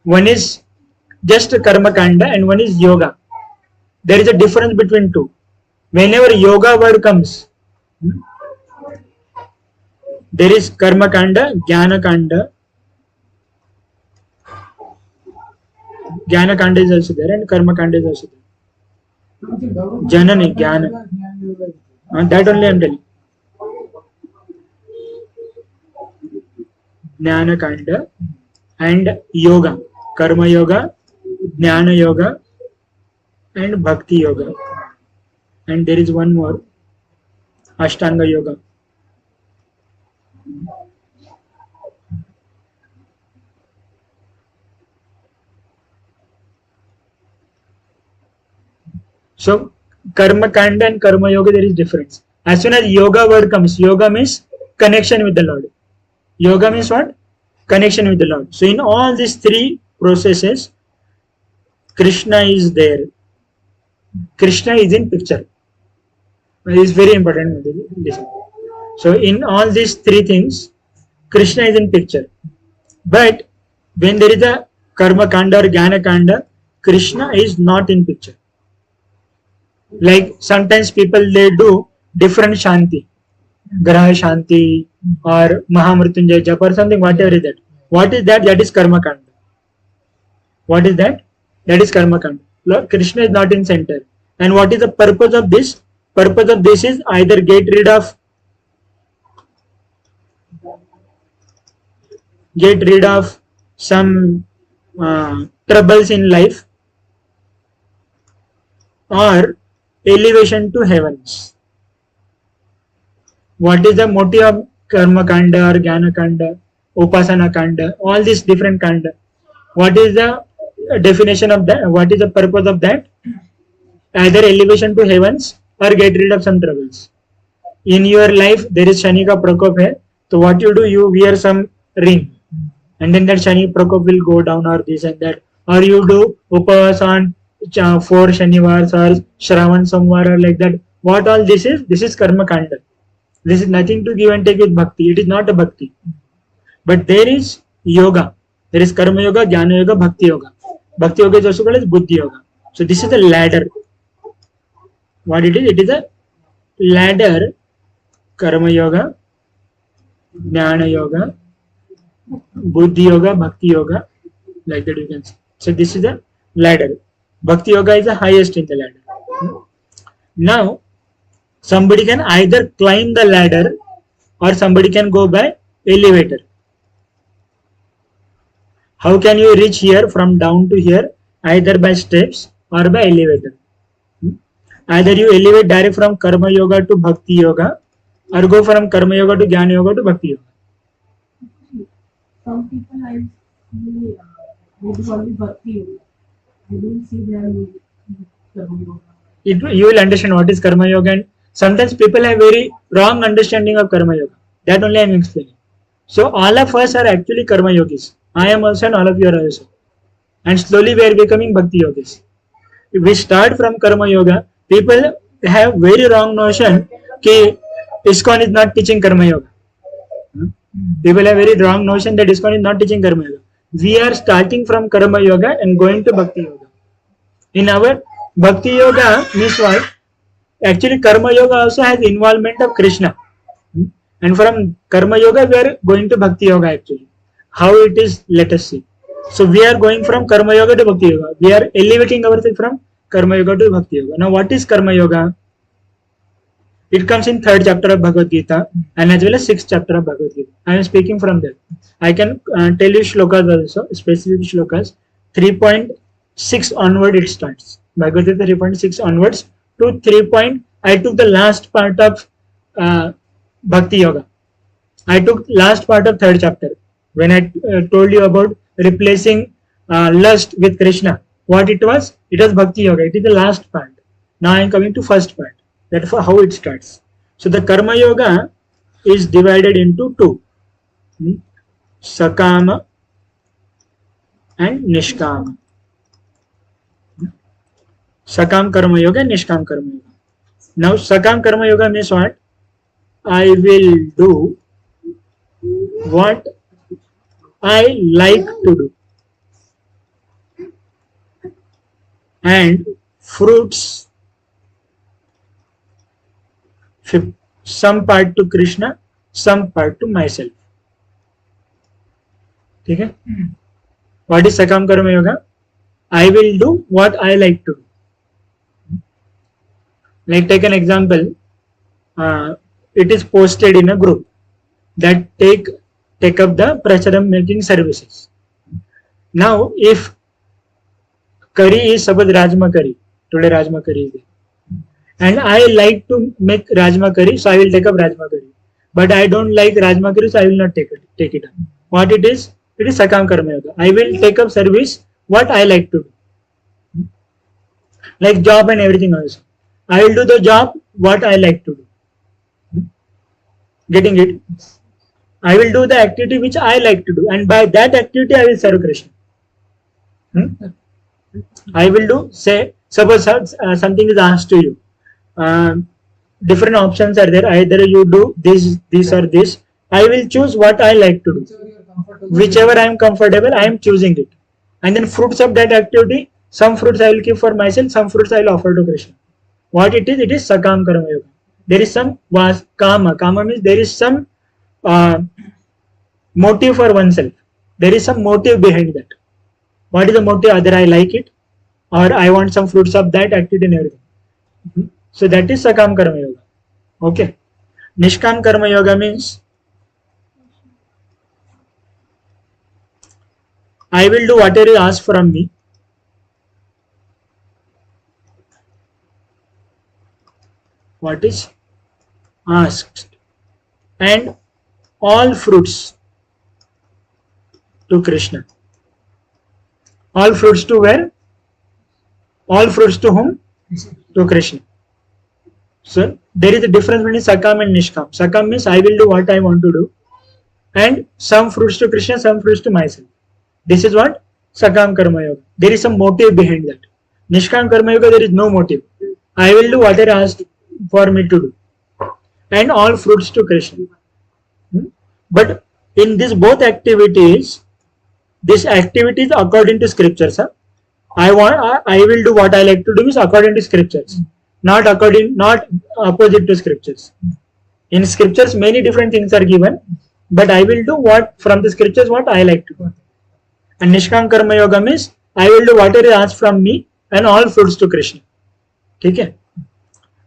[SPEAKER 1] One is just karma kanda and one is yoga. There is a difference between 2. Whenever yoga word comes, there is karma kanda, jnana kanda. Jnana kanda is also there and karma kanda is also there. Janani, jnana. That only I am telling. Jnana kanda and yoga. Karma yoga, jnana yoga and bhakti yoga. And there is one more, Ashtanga yoga. So karma kanda and karma yoga, there is difference. As soon as yoga word comes, yoga means connection with the Lord. Yoga means what? Connection with the Lord. So in all these 3 processes, Krishna is there. Krishna is in picture. It is very important. Listen. So in all these 3 things, Krishna is in picture. But when there is a karma kanda or jnana kanda, Krishna is not in picture. Like sometimes people they do different shanti, Graha Shanti or Mahamrityunjay Japa or something, whatever is that. What is that? That is Karma Kanda. What is that? That is Karma Kanda. Lord Krishna is not in center. And what is the purpose of this? Purpose of this is either get rid of some troubles in life or elevation to heavens. What is the motive of Karma Kanda or Jnana Kanda, Upasana Kanda, all these different Kanda? What is the definition of that? What is the purpose of that? Either elevation to heavens or get rid of some troubles. In your life, there is Shanika Prakop hai. So what you do, you wear some ring, and then that Shani Prakop will go down or this and that. Or you do Upas on 4 Shanivars or Shravan Samvar or like that. What all this is? This is Karma Kanda. This is nothing to give and take with Bhakti. It is not a Bhakti. But there is Yoga. There is Karma Yoga, Jnana Yoga, Bhakti Yoga. Bhakti Yoga is also called as Buddhi Yoga. So this is the ladder. What it is? It is a ladder. Karma Yoga, Jnana Yoga, Buddhi Yoga, Bhakti Yoga, like that you can see. So this is the ladder. Bhakti Yoga is the highest in the ladder. Now, somebody can either climb the ladder or somebody can go by elevator. How can you reach here from down to here? Either by steps or by elevator. Either you elevate direct from Karma Yoga to Bhakti Yoga or go from Karma Yoga to Jnana Yoga to Bhakti Yoga.
[SPEAKER 4] Some people I see they do only Bhakti Yoga. I don't see them Karma Yoga.
[SPEAKER 1] You will understand what is Karma Yoga, and sometimes people have very wrong understanding of Karma Yoga. That only I am explaining. So all of us are actually Karma Yogis. I am also and all of you are also. And slowly we are becoming Bhakti Yogis. If we start from Karma Yoga, people have very wrong notion that ISKCON is not teaching Karma Yoga. People have very wrong notion that ISKCON is not teaching Karma Yoga. We are starting from Karma Yoga and going to Bhakti Yoga. In our Bhakti Yoga means what? Actually Karma Yoga also has involvement of Krishna. And from Karma Yoga we are going to Bhakti Yoga actually. How it is, let us see. So we are going from Karma Yoga to Bhakti Yoga. We are elevating ourselves from Karma Yoga to Bhakti Yoga. Now what is Karma Yoga? It comes in 3rd chapter of Bhagavad Gita and as well as 6th chapter of Bhagavad Gita. I am speaking from there. I can tell you shlokas also, specific shlokas. 3.6 onward it starts. Bhagavad Gita 3.6 onwards to 3. I took the last part of Bhakti Yoga. I took last part of 3rd chapter when I told you about replacing lust with Krishna. What it was? It was Bhakti Yoga. It is the last part. Now I am coming to first part. That's how it starts. So the Karma Yoga is divided into 2. Sakama and Nishkama. Sakam Karma Yoga and Nishkam Karma Yoga. Now Sakam Karma Yoga means what? I will do what I like to do. And fruits, some part to Krishna, some part to myself. Okay? What is Sakam Karma Yoga? I will do what I like to do. Like take an example. It is posted in a group that take up the pracharam making services. Now if curry is suppose Rajma curry, today Rajma curry is there. And I like to make Rajma curry, so I will take up Rajma curry. But I don't like Rajma curry, so I will not take it up. What it is? It is Sakam Karma Yoga. I will take up service what I like to do. Like job and everything also. I will do the job what I like to do. Getting it? I will do the activity which I like to do, and by that activity I will serve Krishna. I will do, say, suppose something is asked to you. Different options are there. Either you do this or this. I will choose what I like to do. Whichever I am comfortable, I am choosing it. And then fruits of that activity, some fruits I will keep for myself, some fruits I will offer to Krishna. What it is? It is Sakam Karma Yoga. There is some Kama. Kama means there is some motive for oneself. There is some motive behind that. What is the motive? Either I like it or I want some fruits of that activity and everything. So that is Sakam Karma Yoga. Okay. Nishkam Karma Yoga means I will do whatever you ask from me. What is asked, and all fruits to Krishna. All fruits to where? All fruits to whom? To Krishna. So there is a difference between Sakam and Nishkam. Sakam means I will do what I want to do, and some fruits to Krishna, some fruits to myself. This is what Sakam Karma Yoga. There is some motive behind that. Nishkam Karma Yoga, there is no motive. I will do what they asked for me to do, and all fruits to Krishna. But in this both activities, this activities according to scriptures. I will do what I like to do is according to scriptures, not opposite to scriptures. In scriptures, many different things are given, but I will do what from the scriptures what I like to do. And Nishkam Karma Yoga means I will do whatever is asked from me and all fruits to Krishna. Okay?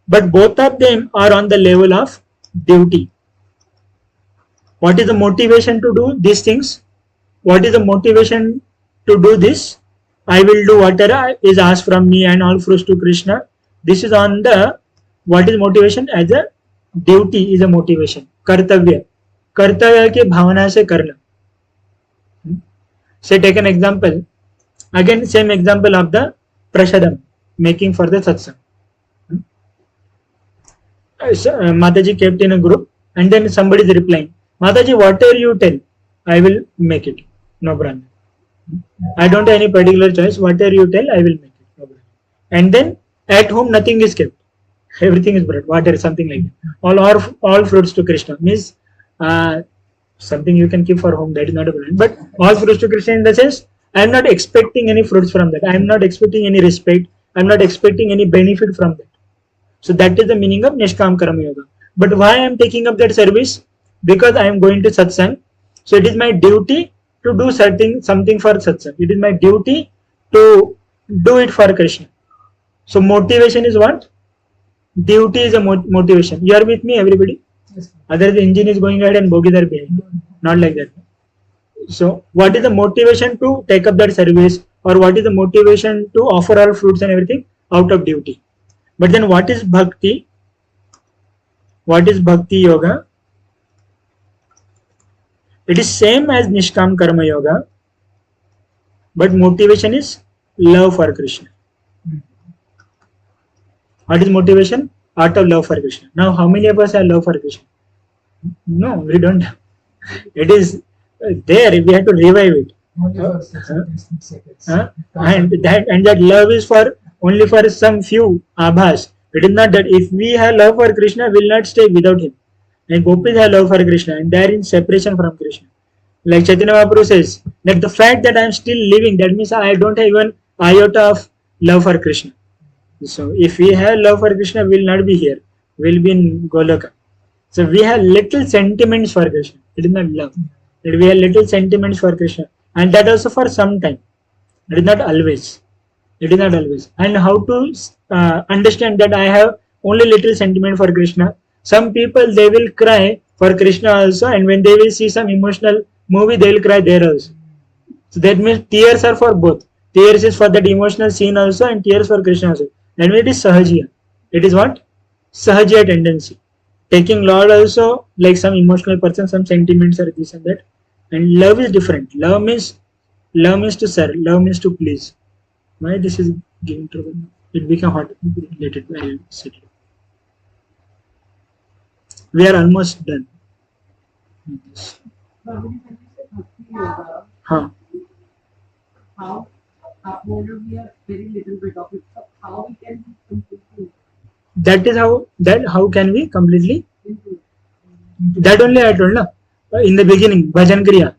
[SPEAKER 1] But both of them are on the level of duty. What is the motivation to do these things? What is the motivation to do this? I will do whatever is asked from me and all fruits to Krishna. This is on the, what is motivation? As a duty is a motivation. Kartavya. Kartavya ke bhavana se karna. Say take an example. Again same example of the prasadam, making for the satsang. Mataji kept in a group and then somebody is replying, Mataji, whatever you tell, I will make it. No problem. I don't have any particular choice. Whatever you tell, I will make it. No problem. And then at home nothing is kept. Everything is brought. Water, something like that. All fruits to Krishna. Means something you can keep for home. That is not a problem. But all fruits to Krishna in the sense, I am not expecting any fruits from that. I am not expecting any respect. I am not expecting any benefit from that. So that is the meaning of Nishkam Karma Yoga. But why I am taking up that service? Because I am going to satsang. So it is my duty to do something for satsang. It is my duty to do it for Krishna. So motivation is what? Duty is a motivation. You are with me, everybody?
[SPEAKER 3] Yes.
[SPEAKER 1] Otherwise the engine is going ahead and bogies are behind. Not like that. So what is the motivation to take up that service, or what is the motivation to offer all fruits and everything? Out of duty. But then what is bhakti? What is bhakti yoga? It is same as Nishkam Karma Yoga, but motivation is love for Krishna. What is motivation? Out of love for Krishna. Now how many of us have love for Krishna? No, we don't. It is there, we have to revive it.
[SPEAKER 3] Only for seconds.
[SPEAKER 1] And that love is for only for some few abhas. It is not that if we have love for Krishna, we will not stay without him. And gopis have love for Krishna and they are in separation from Krishna. Like Chaitanya Mahaprabhu says, that the fact that I am still living, that means I don't have even iota of love for Krishna. So if we have love for Krishna, we will not be here. We will be in Goloka. So we have little sentiments for Krishna. It is not love. We have little sentiments for Krishna. And that also for some time. It is not always. It is not always. And how to understand that I have only little sentiment for Krishna. Some people, they will cry for Krishna also, and when they will see some emotional movie, they will cry there also. So that means tears are for both. Tears is for that emotional scene also, and tears for Krishna also. That means it is sahajiya. It is what? Sahajiya tendency. Taking Lord also, like some emotional person, some sentiments are this and that. And love is different. Love means to serve. Love means to please. Why this is giving trouble? It became hot. Let it. I will set it. We are almost done.
[SPEAKER 4] When you say bhakti yoga,
[SPEAKER 1] Huh.
[SPEAKER 4] how although we are very little bit of it, so how we can completely
[SPEAKER 1] That is how can we completely?
[SPEAKER 4] improve?
[SPEAKER 1] That only I told na. In the beginning, bhajan kriya.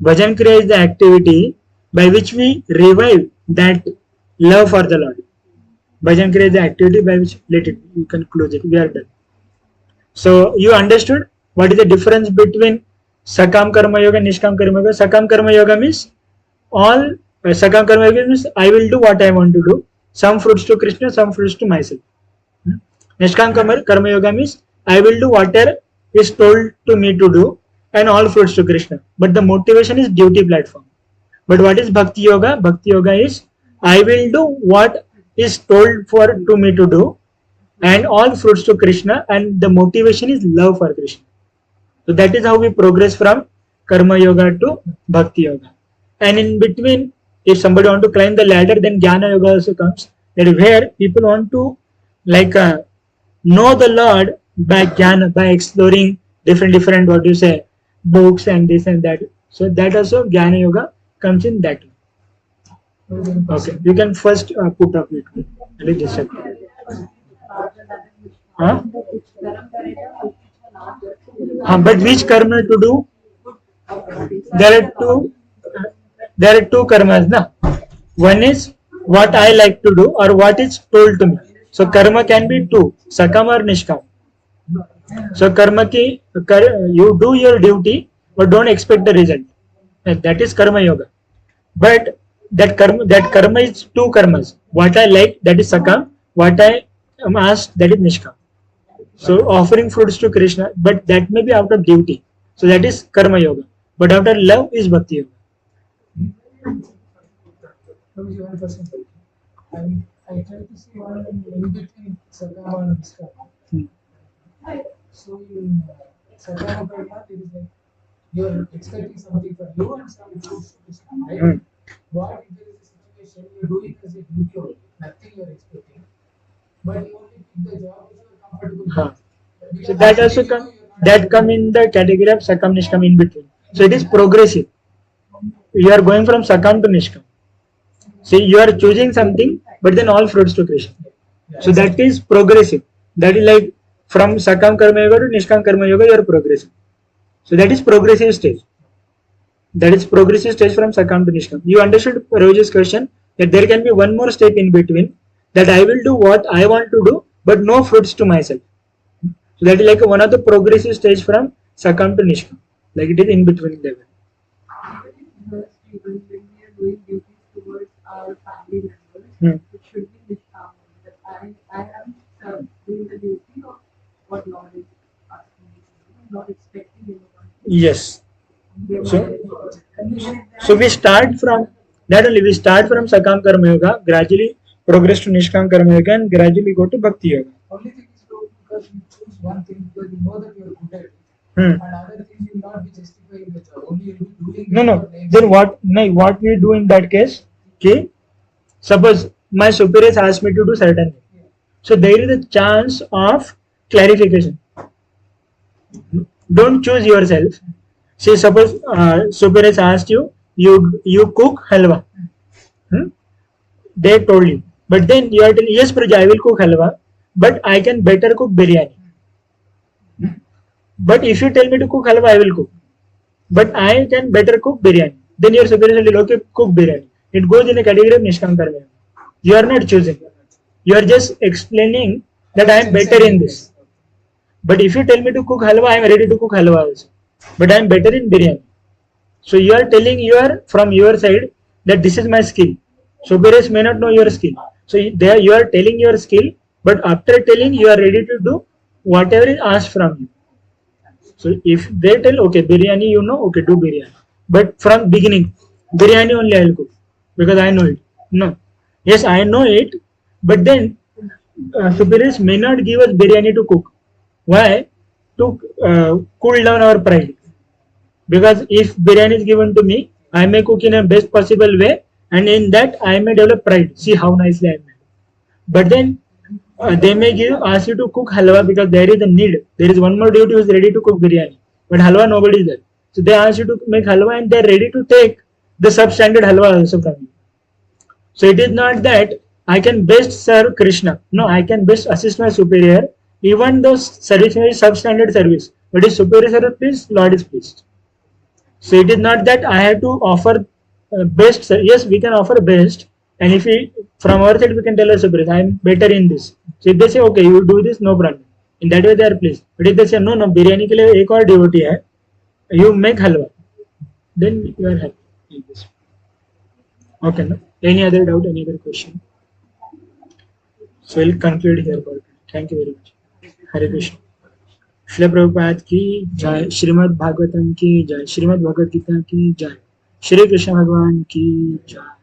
[SPEAKER 1] Bhajan kriya is the activity by which we revive that love for the Lord. Bhajan Kriya is the activity by which, let it, you can close it, we are done. So you understood what is the difference between Sakam Karma Yoga and Nishkam Karma Yoga? Sakam Karma Yoga means all, Sakam Karma Yoga means I will do what I want to do. Some fruits to Krishna, some fruits to myself. Nishkam Karma Yoga means I will do whatever is told to me to do and all fruits to Krishna. But the motivation is duty platform. But what is Bhakti Yoga? Bhakti Yoga is I will do what is told for to me to do and all fruits to Krishna, and the motivation is love for Krishna. So that is how we progress from Karma Yoga to Bhakti Yoga. And in between, if somebody want to climb the ladder, then Jnana Yoga also comes. That is where people want to like know the Lord by Jnana, by exploring different what you say books and this and that. So that also Jnana Yoga comes in that. Okay, you can first put up it. Huh? But which karma to do? There are two karmas, na? One is what I like to do or what is told to me. So karma can be two, sakam or nishkam. So karma ki you do your duty but don't expect the result. And that is karma yoga. But that karma is two karmas. What I like, that is sakam. What I am asked, that is nishkam. So offering fruits to Krishna, but that may be out of duty. So that is karma yoga. But after love is bhakti yoga.
[SPEAKER 3] I try to see one in between Sakama and Niskama. So in Sakama Karma, there is like you're expecting something from you and something from Krishna, right? What if there is a situation you're doing as a duty only, nothing you're expecting, but you only pick the job which you're comfortable with.
[SPEAKER 1] So that also come in the category of Sakam Nishkam in between. So it is progressive. You are going from Sakam to Nishkam. See, you are choosing something, but then all fruits to Krishna. So that is progressive. That is like from Sakam Karma Yoga to Nishkam Karma Yoga, you are progressive. So that is progressive stage. That is progressive stage from Sakam to Nishkam. You understood Roja's question that there can be one more step in between, that I will do what I want to do, but no fruits to myself. So that is like one of the progressive stage from Sakam to Nishkam. Like it is in between level.
[SPEAKER 4] When we are doing duties towards our family members, it should be nishkam. That I am doing the duty of what Lord is asking me to do, not expecting anyone.
[SPEAKER 1] Yes. So we start from that only. We start from Sakam Karma Yoga, gradually progress to Nishkam Karma Yoga, and gradually go to Bhakti Yoga.
[SPEAKER 3] Only thing is because you choose one thing because you know that you are good at it, and other things will not be justifying the job. Only you will be doing.
[SPEAKER 1] No. Then what we do in that case? Okay. Suppose my superiors ask me to do certain thing. So there is a chance of clarification. Don't choose yourself. See, suppose superiors asked you cook halwa. They told you, but then you are telling, yes, Praja, I will cook halwa, but I can better cook biryani. But if you tell me to cook halwa, I will cook, but I can better cook biryani. Then your superiors will okay, cook biryani. It goes in a category of Nishkam Karma. You are not choosing. You are just explaining that I am better in this. But if you tell me to cook halwa, I am ready to cook halwa also. But I am better in biryani. So you are telling from your side that this is my skill. Superiors may not know your skill. So there you are telling your skill, but after telling you are ready to do whatever is asked from you. So if they tell, okay, biryani, you know, okay, do biryani. But from beginning, biryani only I will cook because I know it. No. Yes, I know it, but then superiors may not give us biryani to cook. Why? To cool down our pride. Because if biryani is given to me, I may cook in a best possible way, and in that I may develop pride. See how nicely I made. But then they may ask you to cook halwa because there is a need. There is one more duty who is ready to cook biryani, but halwa nobody is there. So they ask you to make halwa, and they are ready to take the substandard halwa also from you. So it is not that I can best serve Krishna. No, I can best assist my superior, even though service is substandard service. But if superior service, Lord is pleased. So it is not that I have to offer best. Yes, we can offer best And if we, from our side, we can tell our superiors, I am better in this. So if they say, okay, you do this, no problem. In that way, they are pleased. But if they say, no, no, biryani के लिए एक और devotee है, you make halwa, then you are happy in this. Okay, no? Any other doubt? Any other question? So we'll conclude here. Thank you very much. Hare Krishna. Shri Prabhupada की जय, श्रीमद् भागवतम की जय, श्रीमद् भगवद गीता की जय, श्री कृष्ण भगवान की जय.